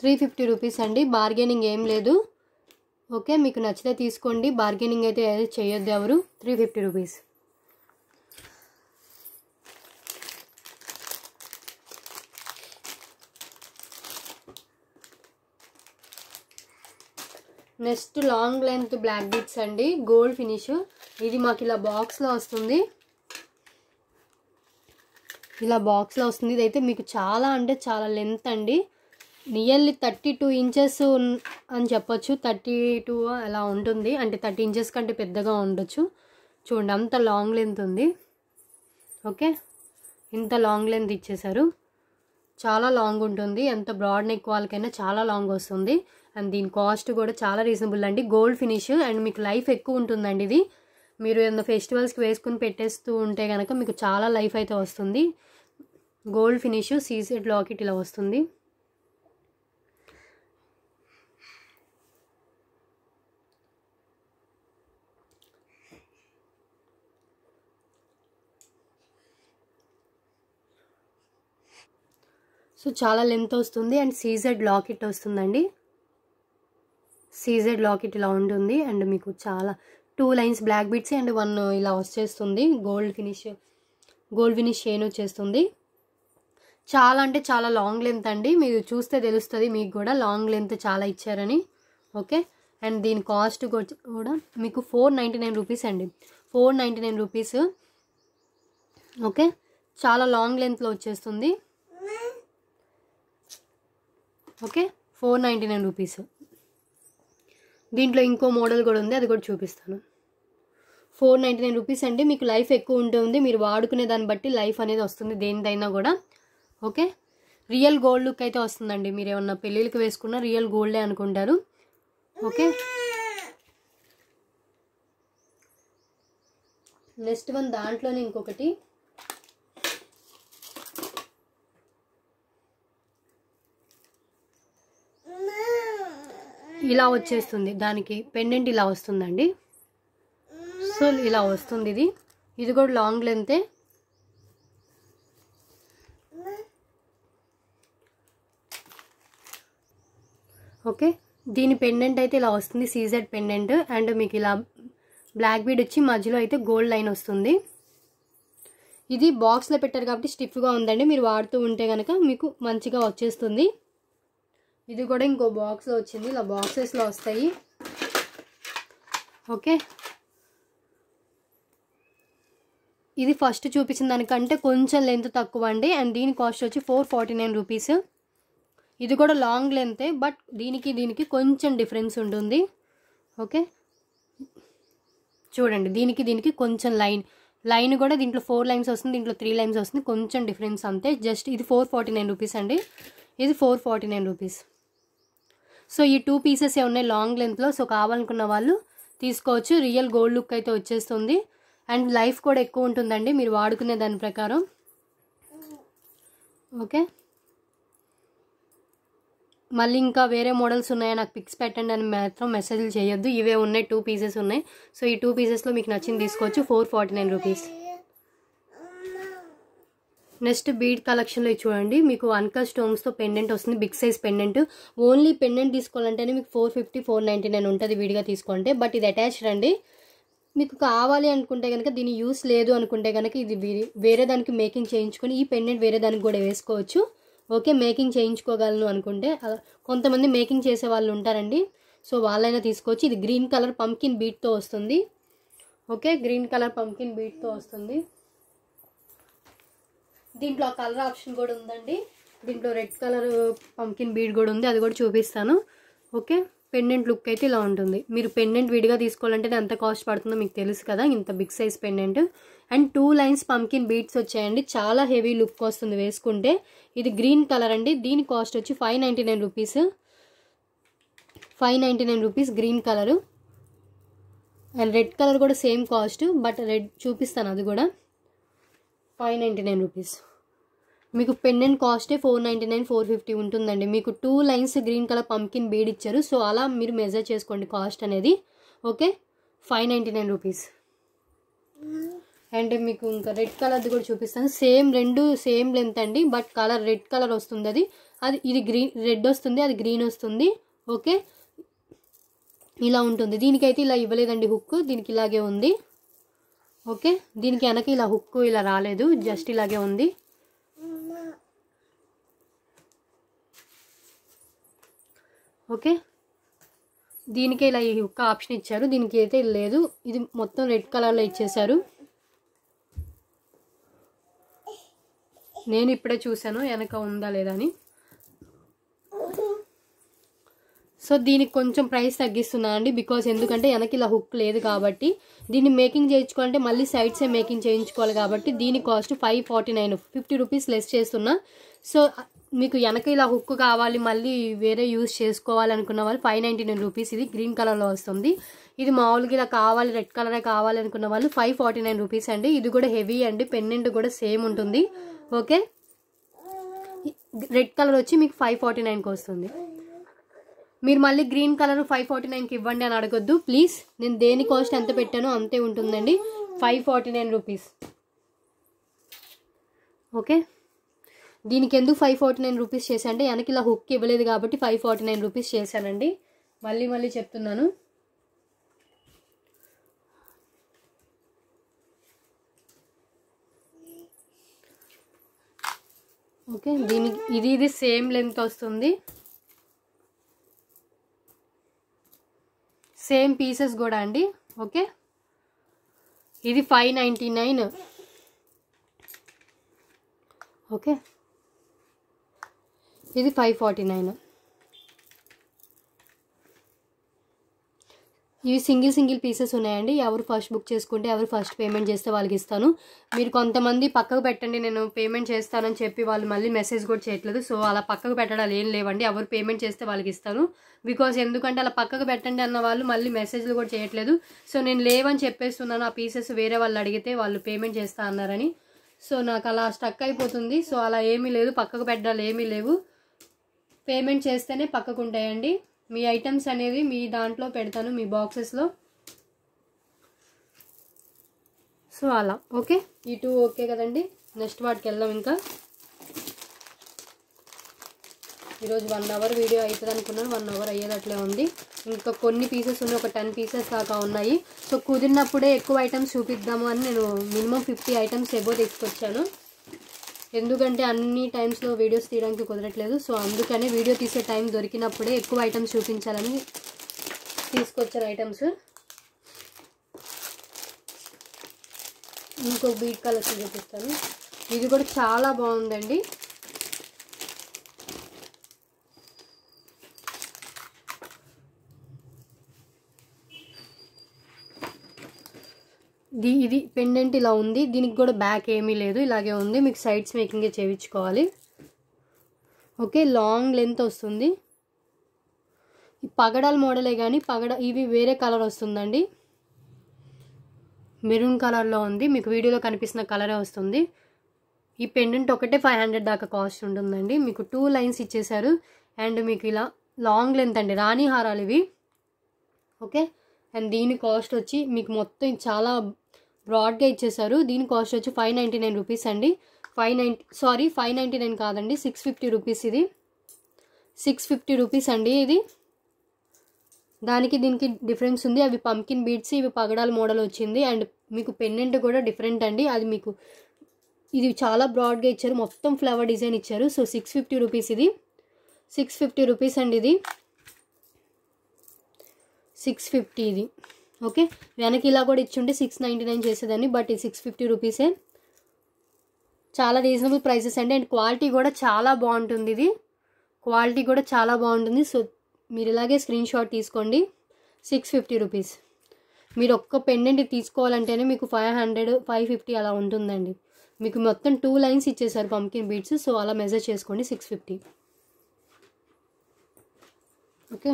350 రూపీస్ అండి. బార్గెనింగ్ ఏం లేదు. ఓకే, మీకు నచ్చితే తీసుకోండి. బార్గెనింగ్ అయితే చేయొద్దు ఎవరు. 350 rupees. Next long length black beads అండి, గోల్డ్ ఫినిష్. ఇది మాకు ఇలా బాక్స్లో వస్తుంది. ఇలా బాక్స్లో వస్తుంది. ఇదైతే మీకు చాలా అంటే చాలా లెంత్ అండి. నియర్లీ 32 ఇంచెస్ అని చెప్పొచ్చు. 32 అలా ఉంటుంది. అంటే 30 ఇంచెస్ కంటే పెద్దగా ఉండొచ్చు. చూడండి అంత లాంగ్ లెంత్ ఉంది. ఓకే, ఇంత లాంగ్ లెంత్ ఇచ్చేసారు. చాలా లాంగ్ ఉంటుంది. ఎంత బ్రాడ్ నెక్ వాళ్ళకైనా చాలా లాంగ్ వస్తుంది. అండ్ దీని కాస్ట్ కూడా చాలా రీజనబుల్ అండి. గోల్డ్ ఫినిష్ అండ్ మీకు లైఫ్ ఎక్కువ ఉంటుందండి. ఇది మీరు ఏదైనా ఫెస్టివల్స్కి వేసుకుని పెట్టేస్తూ ఉంటే కనుక మీకు చాలా లైఫ్ అయితే వస్తుంది. గోల్డ్ ఫినిష్ సీజెడ్ లాకెట్ ఇలా వస్తుంది. సో చాలా లెంత్ వస్తుంది. అండ్ సీజెడ్ లాకెట్ వస్తుందండి. సీజెడ్ లాకెట్ ఇలా ఉంటుంది. అండ్ మీకు చాలా 2 లైన్స్ బ్లాక్ బీడ్స్ అండ్ 1 ఇలా వచ్చేస్తుంది. గోల్డ్ ఫినిష్ చైన్ వచ్చేస్తుంది. చాలా అంటే చాలా లాంగ్ లెంత్ అండి. మీరు చూస్తే తెలుస్తుంది మీకు కూడా లాంగ్ లెంత్ చాలా ఇచ్చారని. ఓకే, అండ్ దీని కాస్ట్ కూడా మీకు 499 రూపీస్ అండి. 499 రూపీస్. ఓకే, చాలా లాంగ్ లెంత్లో వచ్చేస్తుంది. Okay, 499 rupees. దీంట్లో ఇంకో మోడల్ కూడా ఉంది, అది కూడా చూపిస్తాను. 499 రూపీస్ అండి. మీకు లైఫ్ ఎక్కువ ఉంటుంది. మీరు వాడుకునే దాన్ని బట్టి లైఫ్ అనేది వస్తుంది దేనిదైనా కూడా. ఓకే, రియల్ గోల్డ్ లుక్ అయితే వస్తుందండి. మీరు ఏమన్నా పెళ్ళిళ్ళకి వేసుకున్న రియల్ గోల్డే అనుకుంటారు. ఓకే, నెక్స్ట్ వన్ దాంట్లోనే ఇంకొకటి ఇలా వచ్చేస్తుంది. దానికి పెండెంట్ ఇలా వస్తుందండి. సో ఇలా వస్తుంది. ఇది కూడా లాంగ్ లెంతే. ఓకే, దీని పెండెంట్ అయితే ఇలా వస్తుంది, సీజెడ్ పెండెంట్. అండ్ మీకు ఇలా బ్లాక్ బీడ్ వచ్చి మధ్యలో అయితే గోల్డ్ లైన్ వస్తుంది. ఇది బాక్స్లో పెట్టారు కాబట్టి స్టిఫ్గా ఉందండి. మీరు వాడుతూ ఉంటే కనుక మీకు మంచిగా వచ్చేస్తుంది. ఇది కూడా ఇంకో బాక్స్లో వచ్చింది. ఇలా బాక్సెస్లో వస్తాయి. ఓకే, ఇది ఫస్ట్ చూపించిన దానికంటే కొంచెం లెంత్ తక్కువ అండి. అండ్ దీని కాస్ట్ వచ్చి 449 రూపీస్. ఇది కూడా లాంగ్ లెంతే, బట్ దీనికి కొంచెం డిఫరెన్స్ ఉంటుంది. ఓకే, చూడండి దీనికి కొంచెం లైన్ కూడా దీంట్లో 4 లైన్స్ వస్తుంది, దీంట్లో 3 లైన్స్ వస్తుంది. కొంచెం డిఫరెన్స్ అంతే. జస్ట్ ఇది 449 రూపీస్ అండి. ఇది 449 రూపీస్. సో ఈ 2 పీసెస్ ఉన్నాయి లాంగ్ లెంత్లో. సో కావాలనుకున్న వాళ్ళు తీసుకోవచ్చు. రియల్ గోల్డ్ లుక్ అయితే వచ్చేస్తుంది. అండ్ లైఫ్ కూడా ఎక్కువ ఉంటుందండి మీరు వాడుకునే దాని ప్రకారం. ఓకే, మళ్ళీ ఇంకా వేరే మోడల్స్ ఉన్నాయా నాకు పిక్స్ పెట్టండి అని మాత్రం మెసేజ్లు చేయొద్దు. ఇవే ఉన్నాయి, 2 పీసెస్ ఉన్నాయి. సో ఈ 2 పీసెస్లో మీకు నచ్చింది తీసుకోవచ్చు. 449 రూపీస్. నెక్స్ట్ బీడ్ కలెక్షన్లో చూడండి. మీకు అన్కట్ స్టోన్స్తో పెండెంట్ వస్తుంది, big size pendant. Only pendant తీసుకోవాలంటేనే మీకు 450 499 ఉంటుంది విడిగా తీసుకుంటే. బట్ ఇది అటాచ్డ్ అండి. మీకు కావాలి అనుకుంటే కనుక దీని యూస్ లేదు అనుకుంటే కనుక ఇది వేరే దానికి మేకింగ్ చేయించుకొని ఈ పెండెంట్ వేరే దానికి కూడా వేసుకోవచ్చు. ఓకే, మేకింగ్ చేయించుకోగలను అనుకుంటే కొంతమంది మేకింగ్ చేసే వాళ్ళు ఉంటారండి. సో వాళ్ళైనా తీసుకోవచ్చు. ఇది గ్రీన్ కలర్ పంకిన్ బీట్తో వస్తుంది. ఓకే, గ్రీన్ కలర్ పంకిన్ బీట్తో వస్తుంది. దీంట్లో కలర్ ఆప్షన్ కూడా ఉందండి. దీంట్లో రెడ్ కలర్ పంకిన్ బీడ్ కూడా ఉంది, అది కూడా చూపిస్తాను. ఓకే, పెండెంట్ లుక్ అయితే ఇలా ఉంటుంది. మీరు పెండెంట్ విడిగా తీసుకోవాలంటే ఎంత కాస్ట్ పడుతుందో మీకు తెలుసు కదా, ఇంత big size pendant. And 2 lines pumpkin beads వచ్చాయండి, చాలా హెవీ లుక్ వస్తుంది వేసుకుంటే. ఇది గ్రీన్ కలర్ అండి, దీని కాస్ట్ వచ్చి 599 rupees. 599 rupees green colour. And red colour కూడా సేమ్ కాస్ట్, బట్ రెడ్ చూపిస్తాను, అది కూడా 599 రూపీస్. మీకు పెండెంట్ కాస్టే 499, 450 ఉంటుందండి. మీకు 2 lines green colour pumpkin bead ఇచ్చారు, సో అలా మీరు మెజర్ చేసుకోండి కాస్ట్ అనేది. Okay, 599 rupees. అండ్ మీకు ఇంకా రెడ్ కలర్ది కూడా చూపిస్తాను. రెండు సేమ్ లెంత్ అండి, బట్ కలర్ రెడ్ కలర్ వస్తుంది. అది ఇది గ్రీన్, రెడ్ వస్తుంది, అది గ్రీన్ వస్తుంది. ఓకే, ఇలా ఉంటుంది. దీనికైతే ఇలా ఇవ్వలేదండి హుక్, దీనికి ఇలాగే ఉంది. ఓకే, దీనికి వెనక ఇలా హుక్ ఇలా రాలేదు, జస్ట్ ఇలాగే ఉంది. ఓకే, దీనికి ఇలా ఈ హుక్ ఆప్షన్ ఇచ్చారు, దీనికి అయితే లేదు. ఇది మొత్తం రెడ్ కలర్లో ఇచ్చేసారు. నేను ఇప్పుడే చూసాను వెనక ఉందా లేదా అని. సో దీనికి కొంచెం ప్రైస్ తగ్గిస్తున్నా అండి, బికాజ్ ఎందుకంటే వెనక ఇలా హుక్ లేదు కాబట్టి. దీన్ని మేకింగ్ చేయించుకోవాలంటే మళ్ళీ సైడ్సే మేకింగ్ చేయించుకోవాలి కాబట్టి దీని కాస్ట్ 549, 50 రూపీస్ లెస్ చేస్తున్నా. సో మీకు వెనక ఇలా హుక్ కావాలి, మళ్ళీ వేరే యూజ్ చేసుకోవాలనుకున్న వాళ్ళు 599 రూపీస్. ఇది గ్రీన్ కలర్లో వస్తుంది. ఇది మామూలుగా ఇలా కావాలి, రెడ్ కలరే కావాలి అనుకున్న వాళ్ళు 549 రూపీస్ అండి. ఇది కూడా హెవీ అండి, పెండెంట్ కూడా సేమ్ ఉంటుంది. ఓకే, రెడ్ కలర్ వచ్చి మీకు 549కి వస్తుంది. మీరు మళ్ళీ గ్రీన్ కలర్ 549కి ఇవ్వండి అని అడగొద్దు ప్లీజ్. నేను దేని కాస్ట్ ఎంత పెట్టానో అంతే ఉంటుందండి, 549 రూపీస్. ఓకే, దీనికి ఎందుకు 549 రూపీస్ చేశానంటే వెనక్కి ఇలా హుక్ ఇవ్వలేదు కాబట్టి 549 రూపీస్ చేశానండి. మళ్ళీ చెప్తున్నాను. ఓకే, దీనికి ఇది సేమ్ లెంత్ వస్తుంది, సేమ్ పీసెస్ కూడా అండి. ఓకే, ఇది 599. ఓకే, ఇది 549. ఇవి సింగిల్ పీసెస్ ఉన్నాయండి. ఎవరు ఫస్ట్ బుక్ చేసుకుంటే, ఎవరు ఫస్ట్ పేమెంట్ చేస్తే వాళ్ళకి ఇస్తాను. మీరు కొంతమంది పక్కకు పెట్టండి నేను పేమెంట్ చేస్తానని చెప్పి వాళ్ళు మళ్ళీ మెసేజ్ కూడా చేయట్లేదు. సో అలా పక్కకు పెట్టడాలు ఏం లేవండి, ఎవరు పేమెంట్ చేస్తే వాళ్ళకి ఇస్తాను. బికాజ్ ఎందుకంటే అలా పక్కకు పెట్టండి అన్న వాళ్ళు మళ్ళీ మెసేజ్లు కూడా చేయట్లేదు. సో నేను లేవని చెప్పేస్తున్నాను, ఆ పీసెస్ వేరే వాళ్ళు అడిగితే వాళ్ళు పేమెంట్ చేస్తా అన్నారని. సో నాకు అలా స్టక్ అయిపోతుంది. సో అలా ఏమీ లేదు, పక్కకు పెట్టడాలు ఏమీ లేవు. పేమెంట్ చేస్తేనే పక్కకు ఉంటాయండి. మీ ఐటమ్స్ అనేవి మీ దాంట్లో పెడతాను, మీ బాక్సెస్లో. సో అలా. ఓకే, ఈ 2 ఓకే కదండి. నెక్స్ట్ వాటికి వెళ్దాం. ఇంకా ఈరోజు 1 అవర్ వీడియో అవుతుంది అనుకున్నాను, 1 అవర్ అయ్యేటట్లే ఉంది. ఇంకా కొన్ని పీసెస్ ఉన్నాయి, ఒక 10 పీసెస్ దాకా ఉన్నాయి. సో కుదిరినప్పుడే ఎక్కువ ఐటమ్స్ చూపిద్దాము అని నేను మినిమం 50 ఐటమ్స్ ఎబో తీసుకొచ్చాను. ఎందుకంటే అన్ని టైమ్స్లో వీడియోస్ తీయడానికి కుదరట్లేదు. సో అందుకనే వీడియో తీసే టైం దొరికినప్పుడే ఎక్కువ ఐటమ్స్ చూపించాలని తీసుకొచ్చిన ఐటమ్స్. ఇంకో బీట్ కలర్స్ చూపిస్తాను. ఇది కూడా చాలా బాగుందండి. ఇది పెండెంట్ ఇలా ఉంది, దీనికి కూడా బ్యాక్ ఏమీ లేదు, ఇలాగే ఉంది. మీకు సైడ్స్ మేకింగే చేయించుకోవాలి. ఓకే, లాంగ్ లెంత్ వస్తుంది. పగడాల మోడలే కానీ ఇవి వేరే కలర్ వస్తుందండి, మెరూన్ కలర్లో ఉంది. మీకు వీడియోలో కనిపిస్తున్న కలరే వస్తుంది. ఈ పెండెంట్ ఒకటే 500 దాకా కాస్ట్ ఉంటుందండి. మీకు 2 లైన్స్ ఇచ్చేసారు. అండ్ మీకు ఇలా లాంగ్ లెంత్ అండి, రాణి హారాలు ఇవి. ఓకే, అండ్ దీని కాస్ట్ వచ్చి మీకు మొత్తం చాలా బ్రాడ్గా ఇచ్చేసారు. దీని కాస్ట్ వచ్చి 599 రూపీస్ అండి. 599 కాదండి, 650 రూపీస్. ఇది 650 రూపీస్ అండి. ఇది దానికి దీనికి డిఫరెన్స్ ఉంది. అవి పంకిన్ బీడ్స్, ఇవి పగడాల మోడల్ వచ్చింది. అండ్ మీకు పెండెంట్ కూడా డిఫరెంట్ అండి. అది మీకు ఇది చాలా బ్రాడ్గా ఇచ్చారు, మొత్తం ఫ్లవర్ డిజైన్ ఇచ్చారు. So 650 rupees. ఇది 650 రూపీస్ అండి. ఇది 650 ఇది. ఓకే, వెనక్కి ఇలా కూడా ఇచ్చుంటే 699 చేసేదాన్ని, బట్ ఇది 650 రూపీసే. చాలా రీజనబుల్ ప్రైసెస్ అండి. అండ్ క్వాలిటీ కూడా చాలా బాగుంటుంది. ఇది క్వాలిటీ కూడా చాలా బాగుంటుంది. సో మీరు ఇలాగే స్క్రీన్ షాట్ తీసుకోండి. 650 రూపీస్. మీరు ఒక్క పెండెంట్ తీసుకోవాలంటేనే మీకు 500 550 అలా ఉంటుందండి. మీకు మొత్తం 2 లైన్స్ ఇచ్చేసారు పంకిన్ బీడ్స్. సో అలా మెజర్ చేసుకోండి. 650. ఓకే.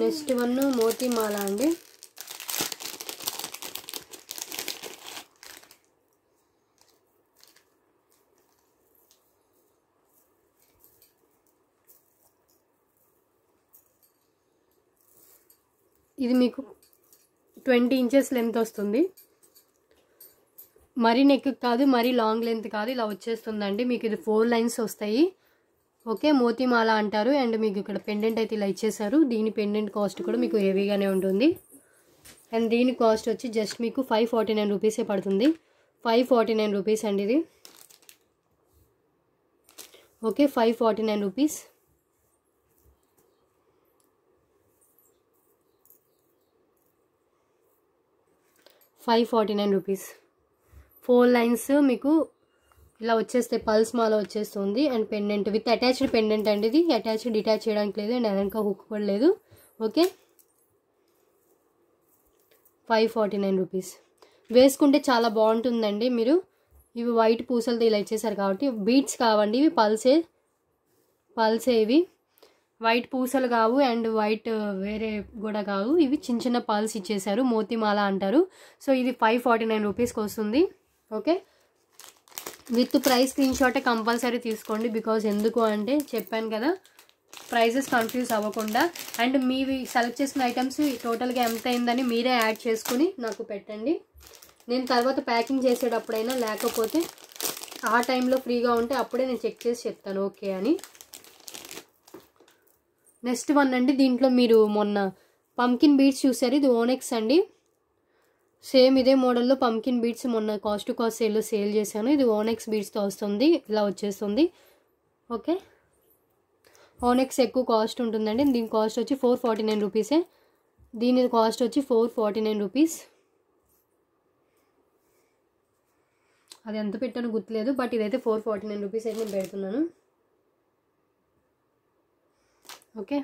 నెక్స్ట్ వన్ మోతీ మాల అండి. ఇది మీకు 20 ఇంచెస్ లెంత్ వస్తుంది. మరీ నెక్ కాదు, మరీ లాంగ్ లెంత్ కాదు, ఇలా వచ్చేస్తుందండి. మీకు ఇది 4 లైన్స్ వస్తాయి. ఓకే. మోతీమాల అంటారు. అండ్ మీకు ఇక్కడ పెండెంట్ అయితే ఇలా ఇచ్చేసారు. దీని పెండెంట్ కాస్ట్ కూడా మీకు హెవీగానే ఉంటుంది. అండ్ దీని కాస్ట్ వచ్చి జస్ట్ మీకు 549 రూపీసే పడుతుంది. 549 రూపీస్ అండి ఇది. ఓకే. 549 రూపీస్. 549 రూపీస్. 4 లైన్స్ మీకు ఇలా వచ్చేస్తే పల్స్ మాల వచ్చేస్తుంది. And pendant with attached pendant అండి. ఇది అటాచ్డ్ డిటాచ్ చేయడానికి లేదు. అండ్ వెనక హుక్ కూడా లేదు. ఓకే. 549 రూపీస్. వేసుకుంటే చాలా బాగుంటుందండి. మీరు ఇవి వైట్ పూసలతో ఇలా ఇచ్చేసారు కాబట్టి బీట్స్ కావండి. ఇవి పల్సే ఇవి వైట్ పూసలు కావు. అండ్ వైట్ వేరే కూడా కావు. ఇవి చిన్న చిన్న పల్స్ ఇచ్చేసారు. మోతీమాల అంటారు. సో ఇది 549 రూపీస్కి వస్తుంది. ఓకే. విత్ ప్రైస్ స్క్రీన్ షాటే కంపల్సరీ తీసుకోండి. బికాజ్ ఎందుకు అంటే చెప్పాను కదా, ప్రైజెస్ కన్ఫ్యూజ్ అవ్వకుండా. అండ్ మీవి సెలెక్ట్ చేసిన ఐటమ్స్ టోటల్గా ఎంత అయిందని మీరే యాడ్ చేసుకుని నాకు పెట్టండి. నేను తర్వాత ప్యాకింగ్ చేసేటప్పుడైనా లేకపోతే ఆ టైంలో ఫ్రీగా ఉంటే అప్పుడే నేను చెక్ చేసి చెప్తాను ఓకే అని. నెక్స్ట్ వన్ అండి. దీంట్లో మీరు మొన్న పంకిన్ బీడ్స్ చూసారు. ఇది ఓనెక్స్ అండి. సేమ్ ఇదే మోడల్లో పంకిన్ బీడ్స్ మొన్న కాస్ట్ టు కాస్ట్ సేల్లో సేల్ చేశాను. ఇది ఓనెక్స్ బీడ్స్తో వస్తుంది. ఇలా వచ్చేస్తుంది. ఓకే. ఓనెక్స్ ఎక్కువ కాస్ట్ ఉంటుందండి. దీని కాస్ట్ వచ్చి 449 రూపీసే. దీని కాస్ట్ వచ్చి 449 రూపీస్. అది ఎంత పెట్టానో గుర్తులేదు. బట్ ఇదైతే 449 రూపీస్ అయితే నేను పెడుతున్నాను. ఓకే.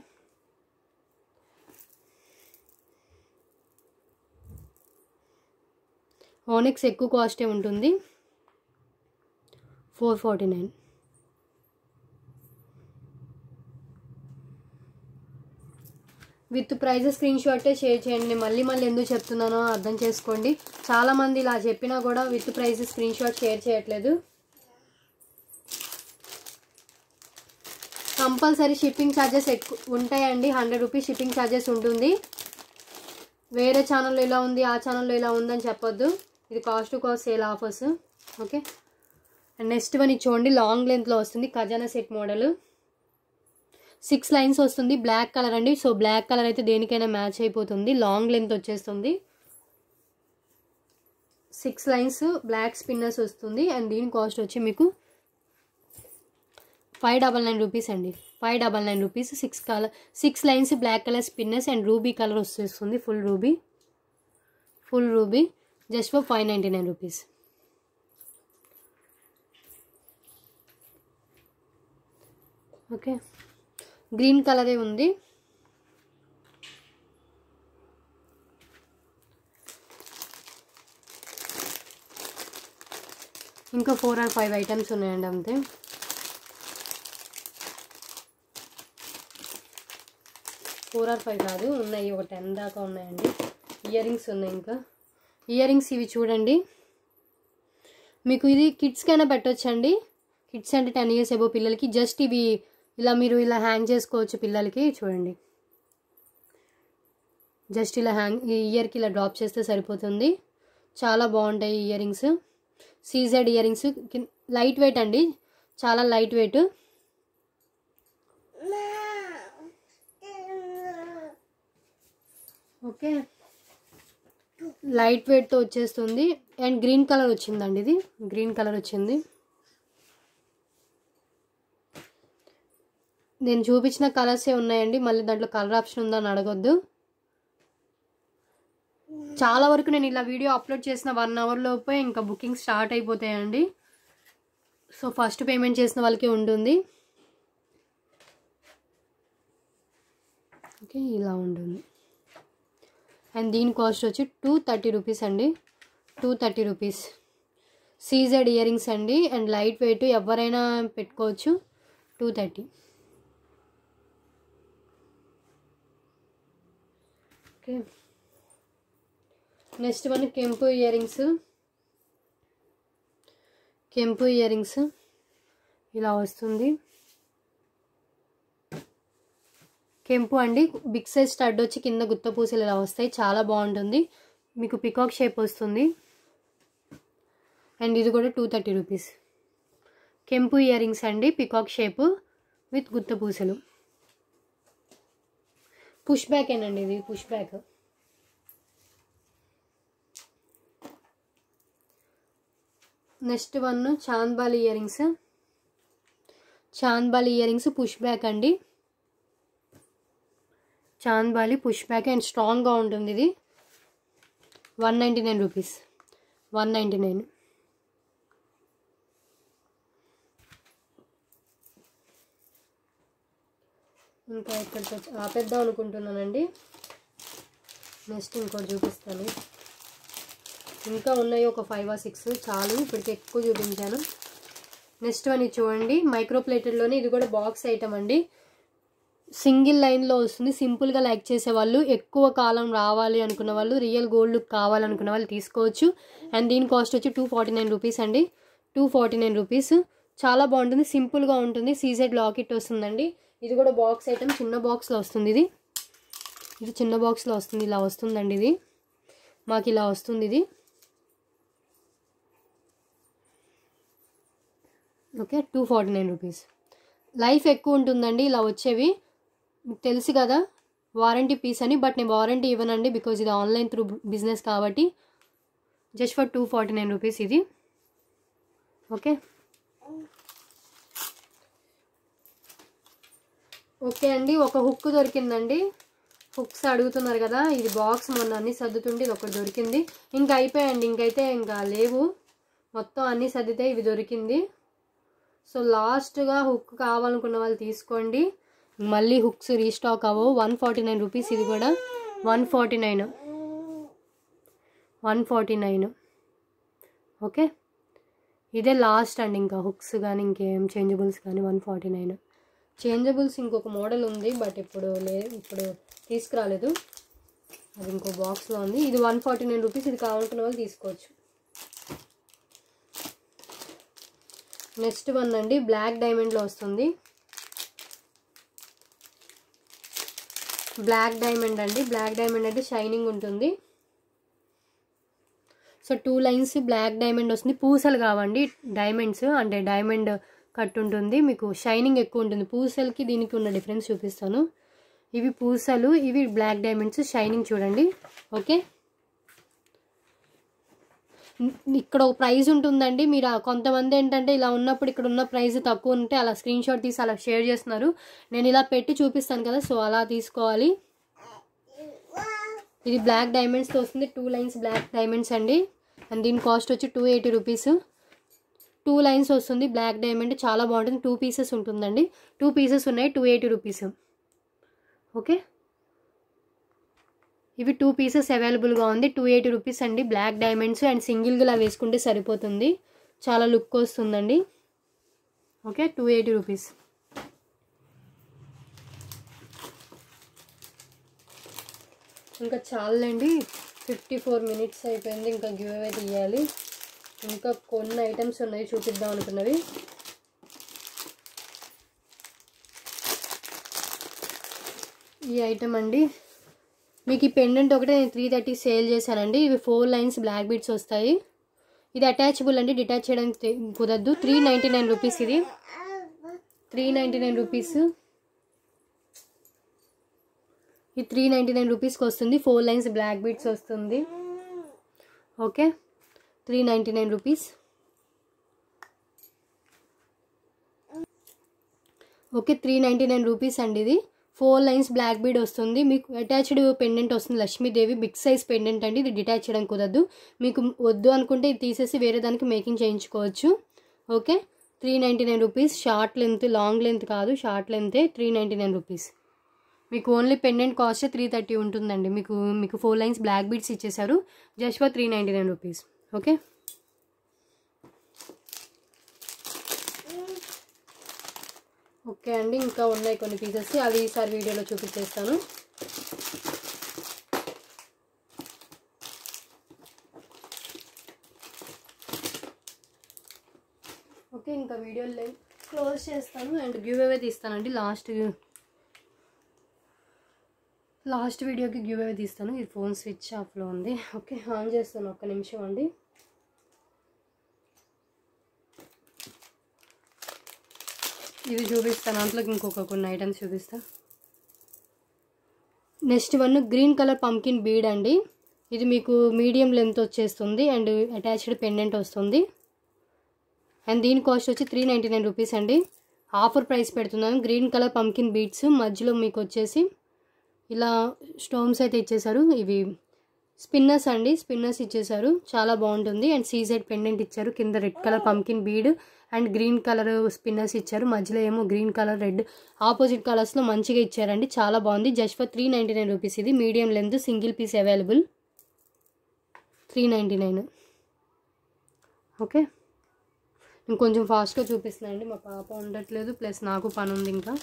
ఓనెక్స్ ఎక్కువ కాస్టే ఉంటుంది. 449. విత్ ప్రైజెస్ స్క్రీన్ షాటే షేర్ చేయండి. మళ్ళీ ఎందుకు చెప్తున్నానో అర్థం చేసుకోండి. చాలామంది ఇలా చెప్పినా కూడా with prices screen shot share చేయట్లేదు. కంపల్సరీ షిప్పింగ్ ఛార్జెస్ ఎక్కువ ఉంటాయండి. 100 రూపీస్ షిప్పింగ్ ఛార్జెస్ ఉంటుంది. వేరే ఛానల్లో ఇలా ఉంది, ఆ ఛానల్లో ఇలా ఉందని చెప్పొద్దు. ఇది cost to cost sale offers. Okay. And next one చూడండి. లాంగ్ లెంత్లో వస్తుంది. Khazana set model. 6 లైన్స్ వస్తుంది. బ్లాక్ కలర్ అండి. సో బ్లాక్ కలర్ అయితే దేనికైనా మ్యాచ్ అయిపోతుంది. లాంగ్ లెంత్ వచ్చేస్తుంది. 6 లైన్స్ బ్లాక్ స్పిన్నర్స్ వస్తుంది. అండ్ దీని కాస్ట్ వచ్చి మీకు 599 రూపీస్ అండి. 599 rupees. 6 lines black colour spinners and ruby colour వచ్చేస్తుంది. Full ruby just for 599 rupees. Okay. Green కలరే ఉంది. ఇంకా 4 or 5 ఐటమ్స్ ఉన్నాయండి అంతే. ఫోర్ ఆర్ 5 కాదు, ఉన్నాయి ఒక 10 దాకా ఉన్నాయండి. ఇయర్ రింగ్స్ ఉన్నాయి. ఇంకా ఇయర్ రింగ్స్ ఇవి చూడండి. మీకు ఇది కిడ్స్కైనా పెట్టొచ్చండి. కిడ్స్ అంటే 10 years అబోవ్ పిల్లలకి. జస్ట్ ఇవి ఇలా మీరు ఇలా హ్యాంగ్ చేసుకోవచ్చు పిల్లలకి. చూడండి, జస్ట్ ఇలా ఈ ఇయర్కి ఇలా డ్రాప్ చేస్తే సరిపోతుంది. చాలా బాగుంటాయి ear rings. CZ ear rings. Light weight అండి, చాలా లైట్ వెయిట్. ఓకే. లైట్ వెయిట్తో వచ్చేస్తుంది. అండ్ గ్రీన్ కలర్ వచ్చిందండి. ఇది గ్రీన్ కలర్ వచ్చింది. నేను చూపించిన కలర్సే ఉన్నాయండి, మళ్ళీ దాంట్లో కలర్ ఆప్షన్ ఉందా అని అడగొద్దు. చాలా వరకు నేను ఇలా వీడియో అప్లోడ్ చేసిన 1 అవర్ లోపే ఇంకా బుకింగ్ స్టార్ట్ అయిపోతాయండి. సో ఫస్ట్ పేమెంట్ చేసిన వాళ్ళకి ఉంటుంది. ఓకే, ఇలా ఉంటుంది. అండ్ దీని కాస్ట్ వచ్చి 230 రూపీస్ అండి. 230 రూపీస్. సీజెడ్ ఇయర్ రింగ్స్ అండి, అండ్ లైట్ వెయిట్, ఎవరైనా పెట్టుకోవచ్చు. 230. ఓకే, నెక్స్ట్ వన్ కెంపు ఇయర్ రింగ్స్. కెంపు ఇయర్ రింగ్స్ ఇలా వస్తుంది. కెంపు అండి, బిగ్ సైజ్ స్టడ్ వచ్చి కింద గుత్త పూసలు ఇలా వస్తాయి, చాలా బాగుంటుంది. మీకు పికాక్ షేప్ వస్తుంది. అండ్ ఇది కూడా 230 రూపీస్. కెంపు ఇయర్ రింగ్స్ అండి, పికాక్ షేప్ విత్ గుత్త పూసలు. పుష్ బ్యాక్ ఏనండి, ఇది push back. Next one chandbali ear rings. Chandbali ear rings push back అండి. చాంద్బాలి పుష్ బ్యాక్ అండ్ స్ట్రాంగ్గా ఉంటుంది. ఇది 199 రూపీస్. 199. ఇంకా ఇక్కడికి వచ్చి ఆపేద్దాం అనుకుంటున్నానండి. నెక్స్ట్ ఇంకోటి చూపిస్తాను. ఇంకా ఉన్నాయి ఒక 5 or 6 చాలు, ఇప్పటికి ఎక్కువ చూపించాను. నెక్స్ట్ వన్ ఇది చూడండి, మైక్రో ప్లేటెడ్లోనే. ఇది కూడా బాక్స్ ఐటమ్ అండి, సింగిల్ లైన్లో వస్తుంది. సింపుల్గా లైక్ చేసేవాళ్ళు, ఎక్కువ కాలం రావాలి అనుకున్న వాళ్ళు, రియల్ గోల్డ్ లుక్ కావాలనుకున్న వాళ్ళు తీసుకోవచ్చు. అండ్ దీని కాస్ట్ వచ్చి 249 రూపీస్ అండి. 249 రూపీస్. చాలా బాగుంటుంది, సింపుల్గా ఉంటుంది. సీజెడ్ లాకెట్ వస్తుందండి. ఇది కూడా బాక్స్ ఐటమ్, చిన్న బాక్స్లో వస్తుంది. ఇది చిన్న బాక్స్లో వస్తుంది, ఇలా వస్తుందండి. ఇది మాకు ఇలా వస్తుంది. ఇది ఓకే, 249 రూపీస్. లైఫ్ ఎక్కువ ఉంటుందండి ఇలా వచ్చేవి, మీకు తెలుసు కదా, వారంటీ పీస్ అని. బట్ నేను వారంటీ ఇవ్వనండి, బికాజ్ ఇది ఆన్లైన్ త్రూ బిజినెస్ కాబట్టి. జస్ట్ ఫర్ 249 రూపీస్ ఇది. ఓకే ఓకే అండి, ఒక హుక్ దొరికిందండి. హుక్స్ అడుగుతున్నారు కదా, ఇది బాక్స్ మొన్న అన్నీ సర్దుతుంటే ఇది ఒకటి దొరికింది. ఇంకా అయిపోయాయండి, ఇంకైతే ఇంకా లేవు, మొత్తం అన్నీ సర్దితే ఇవి దొరికింది. సో లాస్ట్గా హుక్ కావాలనుకున్న వాళ్ళు తీసుకోండి, మళ్ళీ హుక్స్ రీస్టాక్ అవ్వవు. 149 రూపీస్. ఇది కూడా 149. ఓకే, ఇదే లాస్ట్ అండి. ఇంకా హుక్స్ కానీ ఇంకేం చేంజబుల్స్ కానీ 149. చేంజబుల్స్ ఇంకొక మోడల్ ఉంది, బట్ ఇప్పుడు తీసుకురాలేదు, అది ఇంకో బాక్స్లో ఉంది. ఇది 149 రూపీస్. ఇది కావాలనుకున్న వాళ్ళు తీసుకోవచ్చు. నెక్స్ట్ వన్ అండి, బ్లాక్ డైమండ్లో వస్తుంది. బ్లాక్ డైమండ్ అండి, బ్లాక్ డైమండ్ అంటే షైనింగ్ ఉంటుంది. సో 2 లైన్స్ బ్లాక్ డైమండ్ వస్తుంది. పూసలు కావండి, డైమండ్స్ అంటే డైమండ్ కట్ ఉంటుంది, మీకు షైనింగ్ ఎక్కువ ఉంటుంది. పూసలకి దీనికి ఉన్న డిఫరెన్స్ చూపిస్తాను. ఇవి పూసలు, ఇవి బ్లాక్ డైమండ్స్, షైనింగ్ చూడండి. ఓకే, ఇక్కడ ఒక ప్రైస్ ఉంటుందండి. మీరు కొంతమంది ఏంటంటే ఇలా ఉన్నప్పుడు ఇక్కడ ఉన్న ప్రైస్ తక్కువ ఉంటే అలా స్క్రీన్ షాట్ తీసి అలా షేర్ చేస్తున్నారు. నేను ఇలా పెట్టి చూపిస్తాను కదా, సో అలా తీసుకోవాలి. ఇది బ్లాక్ డైమండ్స్తో వస్తుంది. 2 లైన్స్ బ్లాక్ డైమండ్స్ అండి. అండ్ దీని కాస్ట్ వచ్చి 280 రూపీస్. 2 లైన్స్ వస్తుంది బ్లాక్ డైమండ్, చాలా బాగుంటుంది. 2 పీసెస్ ఉంటుందండి. 2 పీసెస్ ఉన్నాయి, 280 రూపీస్. ఓకే, ఇవి 2 పీసెస్ అవైలబుల్గా ఉంది. 280 రూపీస్ అండి. బ్లాక్ డైమండ్స్ అండ్ సింగిల్గా ఇలా వేసుకుంటే సరిపోతుంది, చాలా లుక్ వస్తుందండి. Okay, 280 rupees. ఇంకా చాలండి, 54 minutes అయిపోయింది. ఇంకా గివ్ అవే తీయాలి. ఇంకా కొన్ని ఐటమ్స్ ఉన్నాయి చూపిద్దాం అనుకున్నవి. ఈ ఐటమ్ అండి, మీకు ఈ పెండెంట్ ఒకటే నేను 330 సేల్ చేశానండి. ఇవి 4 లైన్స్ బ్లాక్ బీడ్స్ వస్తాయి. ఇది అటాచబుల్ అండి, డిటాచ్ చేయడానికి కుదరదు. 399 రూపీస్. ఇది 399 రూపీస్. ఇది 399 రూపీస్కి వస్తుంది. 4 లైన్స్ బ్లాక్ బీడ్స్ వస్తుంది. Okay, 399 rupees. ఓకే 399 రూపీస్ అండి. ఇది 4 లైన్స్ బ్లాక్ బీడ్ వస్తుంది. మీకు అటాచ్డ్ పెండెంట్ వస్తుంది. లక్ష్మీదేవి బిగ్ సైజ్ పెండెంట్ అండి. ఇది డిటాచ్ చేయడం కుదరదు. మీకు వద్దు అనుకుంటే ఇది తీసేసి వేరే దానికి మేకింగ్ చేయించుకోవచ్చు. Okay 399 rupees. Short length, long length కాదు, షార్ట్ లెంతే. 399 రూపీస్. మీకు ఓన్లీ పెండెంట్ కాస్ట్ 330 ఉంటుందండి. మీకు 4 లైన్స్ బ్లాక్ బీడ్స్ ఇచ్చేసారు just for 399 rupees. Okay okay అండి, ఇంకా ఉన్నాయి కొన్ని పీసెస్, అవి ఈసారి వీడియోలో చూపించేస్తాను. ఓకే ఇంకా వీడియో క్లోజ్ చేస్తాను అండ్ గివ్ అవే తీస్తానండి. లాస్ట్ వీడియోకి గివ్ అవే తీస్తాను. ఇది ఫోన్ స్విచ్ ఆఫ్లో ఉంది. ఓకే ఆన్ చేస్తాను, ఒక్క నిమిషం అండి. ఇది చూపిస్తాను, దాంట్లోకి ఇంకొక కొన్ని ఐటమ్స్ చూపిస్తాను. Next one green colour pumpkin bead అండి. ఇది మీకు మీడియం లెంత్ వచ్చేస్తుంది అండ్ అటాచ్డ్ పెండెంట్ వస్తుంది. అండ్ దీని కాస్ట్ వచ్చి 399 రూపీస్ అండి. ఆఫర్ ప్రైస్ పెడుతున్నాను. గ్రీన్ కలర్ పంకిన్ బీడ్స్ మధ్యలో మీకు వచ్చేసి ఇలా స్టోన్స్ అయితే ఇచ్చేసారు. ఇవి స్పిన్నర్స్ అండి, స్పిన్నర్స్ ఇచ్చేసారు, చాలా బాగుంటుంది. అండ్ సీజెడ్ పెండెంట్ ఇచ్చారు. కింద red colour pumpkin bead and green colour spinners ఇచ్చారు. మధ్యలో ఏమో గ్రీన్ కలర్, రెడ్ ఆపోజిట్ కలర్స్లో మంచిగా ఇచ్చారండి. చాలా బాగుంది. Just for 399 rupees. ఇది medium length single piece available 399. Okay నేను కొంచెం ఫాస్ట్గా చూపిస్తున్నానండి, మా పాప ఉండట్లేదు, ప్లస్ నాకు పని ఉంది. ఇంకా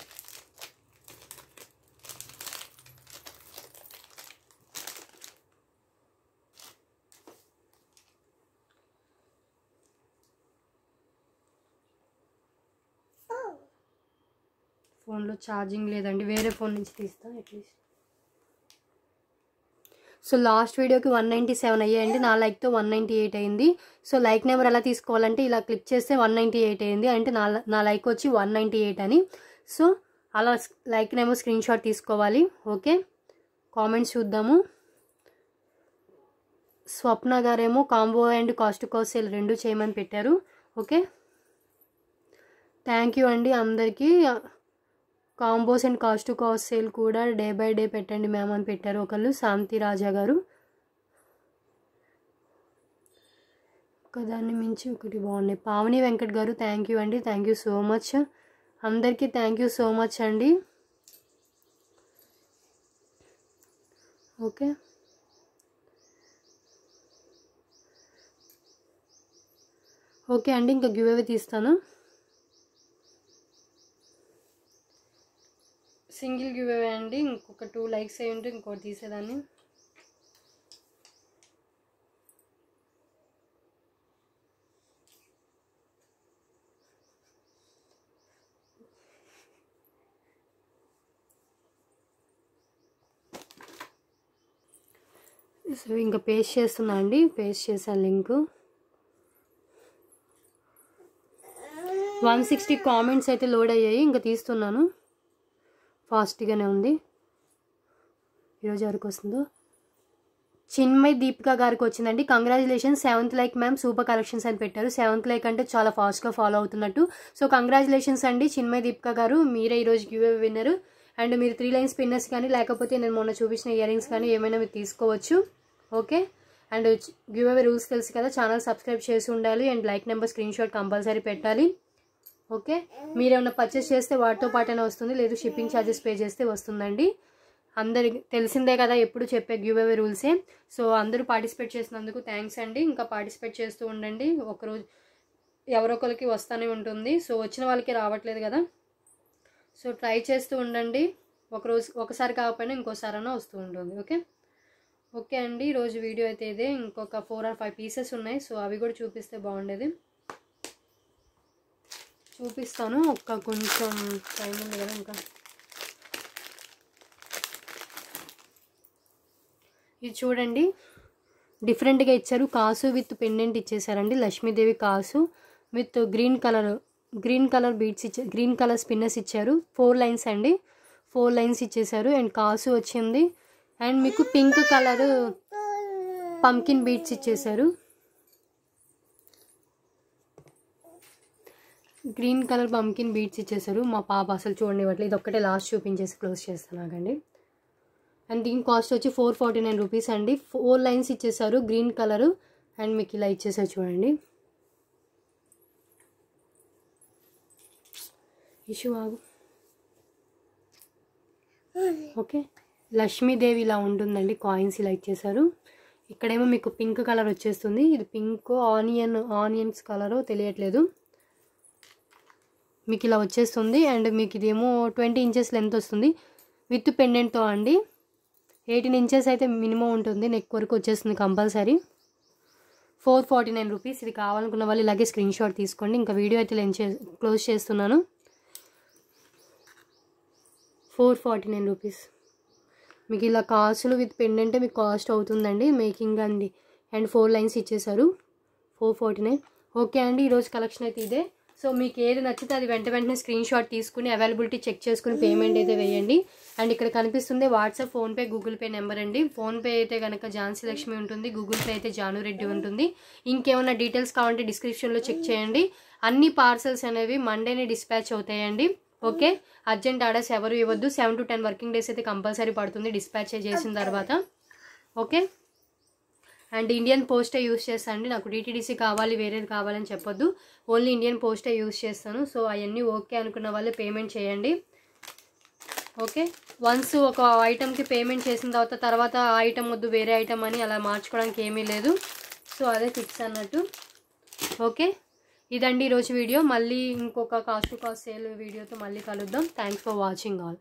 ఫోన్లో ఛార్జింగ్ లేదండి, వేరే ఫోన్ నుంచి తీస్తాను అట్లీస్ట్. సో లాస్ట్ వీడియోకి 197 అయ్యాయండి. నా లైక్తో 198 అయింది. సో లైక్ నెంబర్ ఎలా తీసుకోవాలంటే ఇలా క్లిక్ చేస్తే 198 అయింది, అంటే నా లైక్ వచ్చి 198 అని. సో అలా లైక్ నెంబర్ స్క్రీన్ షాట్ తీసుకోవాలి. ఓకే కామెంట్స్ చూద్దాము. స్వప్న గారేమో combo and cost to cost sale 2 చేయమని పెట్టారు. ఓకే థ్యాంక్ యూ అండి అందరికీ. Combos and cost to cost sale కూడా డే బై డే పెట్టండి మ్యామ్ అని పెట్టారు ఒకళ్ళు, శాంతి రాజా గారు. ఒకదాన్ని మించి ఒకటి బాగున్నాయి. పావని వెంకట్ గారు థ్యాంక్ యూ అండి, థ్యాంక్ యూ సో మచ్. అందరికీ థ్యాంక్ యూ సో మచ్ అండి. ఓకే ఓకే అండి, ఇంకా గివ్ అవే తీస్తాను. సింగిల్ గివ్ అవే అండి. ఇంకొక 2 లైక్స్ అయ్యి ఉంటే ఇంకోటి తీసేదాన్ని. సో ఇంకా పేస్ట్ చేస్తున్నా అండి, పేస్ట్ చేశాను లింక్. 160 కామెంట్స్ అయితే లోడ్ అయ్యాయి, ఇంకా తీస్తున్నాను. ఫాస్ట్గానే ఉంది. ఈరోజు ఎవరికి వస్తుందో. చిన్మయ్ దీపిక గారికి వచ్చిందండి. Congratulations 7th like ma'am, super collections అని పెట్టారు. 7th లైక్ అంటే చాలా ఫాస్ట్గా ఫాలో అవుతున్నట్టు. సో కంగ్రాచులేషన్స్ అండి చిన్మయ్ దీపిక గారు, మీరే ఈరోజు గివ్ అవే విన్నరు. అండ్ మీరు 3 లైన్స్ పిన్నర్స్ కానీ లేకపోతే నేను మొన్న చూపించిన ఇయర్ రింగ్స్ కానీ ఏమైనా మీరు తీసుకోవచ్చు. Okay and give away rules తెలుసు కదా, ఛానల్ సబ్స్క్రైబ్ చేసి ఉండాలి and like number screen shot compulsory పెట్టాలి. ఓకే మీరు ఏమైనా పర్చేస్ చేస్తే వాటితో పాటనే వస్తుంది, లేదు షిప్పింగ్ ఛార్జెస్ పే చేస్తే వస్తుందండి. అందరికి తెలిసిందే కదా ఎప్పుడు చెప్పే గివ్ అవే రూల్సే. సో అందరూ పార్టిసిపేట్ చేసినందుకు థ్యాంక్స్ అండి. ఇంకా పార్టిసిపేట్ చేస్తూ ఉండండి, ఒకరోజు ఎవరొకరికి వస్తూనే ఉంటుంది. సో వచ్చిన వాళ్ళకి రావట్లేదు కదా, సో ట్రై చేస్తూ ఉండండి. ఒకసారి కాకపోయినా ఇంకోసారైనా వస్తూ ఉంటుంది. ఓకే ఓకే అండి, ఈరోజు వీడియో అయితే ఇదే. ఇంకొక 4 or 5 పీసెస్ ఉన్నాయి, సో అవి కూడా చూపిస్తే బాగుండేది. చూపిస్తాను, ఒక్క కొంచెం టైం ఉంది కదా. ఇంకా ఇది చూడండి, డిఫరెంట్గా ఇచ్చారు. కాసు విత్ పెండెంట్ ఇచ్చేసారండి. లక్ష్మీదేవి కాసు విత్ గ్రీన్ కలర్ బీడ్స్ ఇచ్చారు, గ్రీన్ కలర్ స్పిన్నర్స్ ఇచ్చారు. 4 లైన్స్ అండి, 4 లైన్స్ ఇచ్చేసారు. అండ్ కాసు వచ్చింది. అండ్ మీకు పింక్ కలర్ పంకిన్ బీడ్స్ ఇచ్చేసారు. గ్రీన్ కలర్ పంకిన్ బీడ్స్ ఇచ్చేసారు. మా పాప అసలు చూడనివ్వట్లేదు. ఇది ఒక్కటే లాస్ట్ చూపించేసి క్లోజ్ చేస్తాను ఆగండి. అండ్ దీని కాస్ట్ వచ్చి 449 రూపీస్ అండి. 4 లైన్స్ ఇచ్చేసారు గ్రీన్ కలరు. అండ్ మీకు ఇలా ఇచ్చేసారు చూడండి. ఇష్యూ ఆగు. ఓకే, లక్ష్మీదేవి ఇలా ఉంటుందండి. కాయిన్స్ ఇలా ఇచ్చేసారు. ఇక్కడేమో మీకు పింక్ కలర్ వచ్చేస్తుంది. ఇది పింక్ ఆనియన్స్ కలరు తెలియట్లేదు. మీకు ఇలా వచ్చేస్తుంది. అండ్ మీకు ఇదేమో 20 ఇంచెస్ లెంత్ వస్తుంది విత్ పెండెంట్తో అండి. 18 ఇంచెస్ అయితే మినిమం ఉంటుంది. నెక్ వరకు వచ్చేస్తుంది కంపల్సరీ. 449 రూపీస్. ఇది కావాలనుకున్న వాళ్ళు ఇలాగే స్క్రీన్ షాట్ తీసుకోండి. ఇంకా వీడియో అయితే క్లోజ్ చేస్తున్నాను. 449 రూపీస్. మీకు ఇలా కాసులు విత్ పెండెంట్ మీకు కాస్ట్ అవుతుందండి మేకింగ్ అండి. అండ్ 4 లైన్స్ ఇచ్చేసారు. 449. ఓకే అండి, ఈరోజు కలెక్షన్ అయితే ఇదే. సో మీకు ఏది నచ్చితే అది వెంటనే స్క్రీన్ షాట్ తీసుకుని అవైలబిలిటీ చెక్ చేసుకుని పేమెంట్ అయితే వేయండి. అండ్ ఇక్కడ కనిపిస్తుంది WhatsApp, PhonePe, Google pay number అండి. ఫోన్పే అయితే కనుక ఝాన్సీ లక్ష్మి ఉంటుంది. గూగుల్ పే అయితే జానురెడ్డి ఉంటుంది. ఇంకేమైనా డీటెయిల్స్ కావాలంటే డిస్క్రిప్షన్లో చెక్ చేయండి. అన్ని పార్సల్స్ అనేవి మండేనే డిస్పాచ్ అవుతాయండి. ఓకే, అర్జెంట్ ఆర్డర్స్ ఎవరు ఇవ్వద్దు. 7 to 10 వర్కింగ్ డేస్ అయితే కంపల్సరీ పడుతుంది డిస్పాచ్ చేసిన తర్వాత. ఓకే, అండ్ ఇండియన్ పోస్టే యూస్ చేస్తానండి. నాకు డిటీడీసీ కావాలి వేరేది కావాలని చెప్పొద్దు. ఓన్లీ ఇండియన్ పోస్టే యూస్ చేస్తాను. సో అవన్నీ ఓకే అనుకున్న వాళ్ళు పేమెంట్ చేయండి. ఓకే, వన్స్ ఒక ఐటమ్కి పేమెంట్ చేసిన తర్వాత ఆ ఐటమ్ వద్దు వేరే ఐటమ్ అని అలా మార్చుకోవడానికి ఏమీ లేదు. సో అదే ఫిక్స్ అన్నట్టు. ఓకే, ఇదండి ఈరోజు వీడియో. మళ్ళీ ఇంకొక కాస్ట్ టు కాస్ట్ సేల్ వీడియోతో మళ్ళీ కలుద్దాం. Thanks for watching all.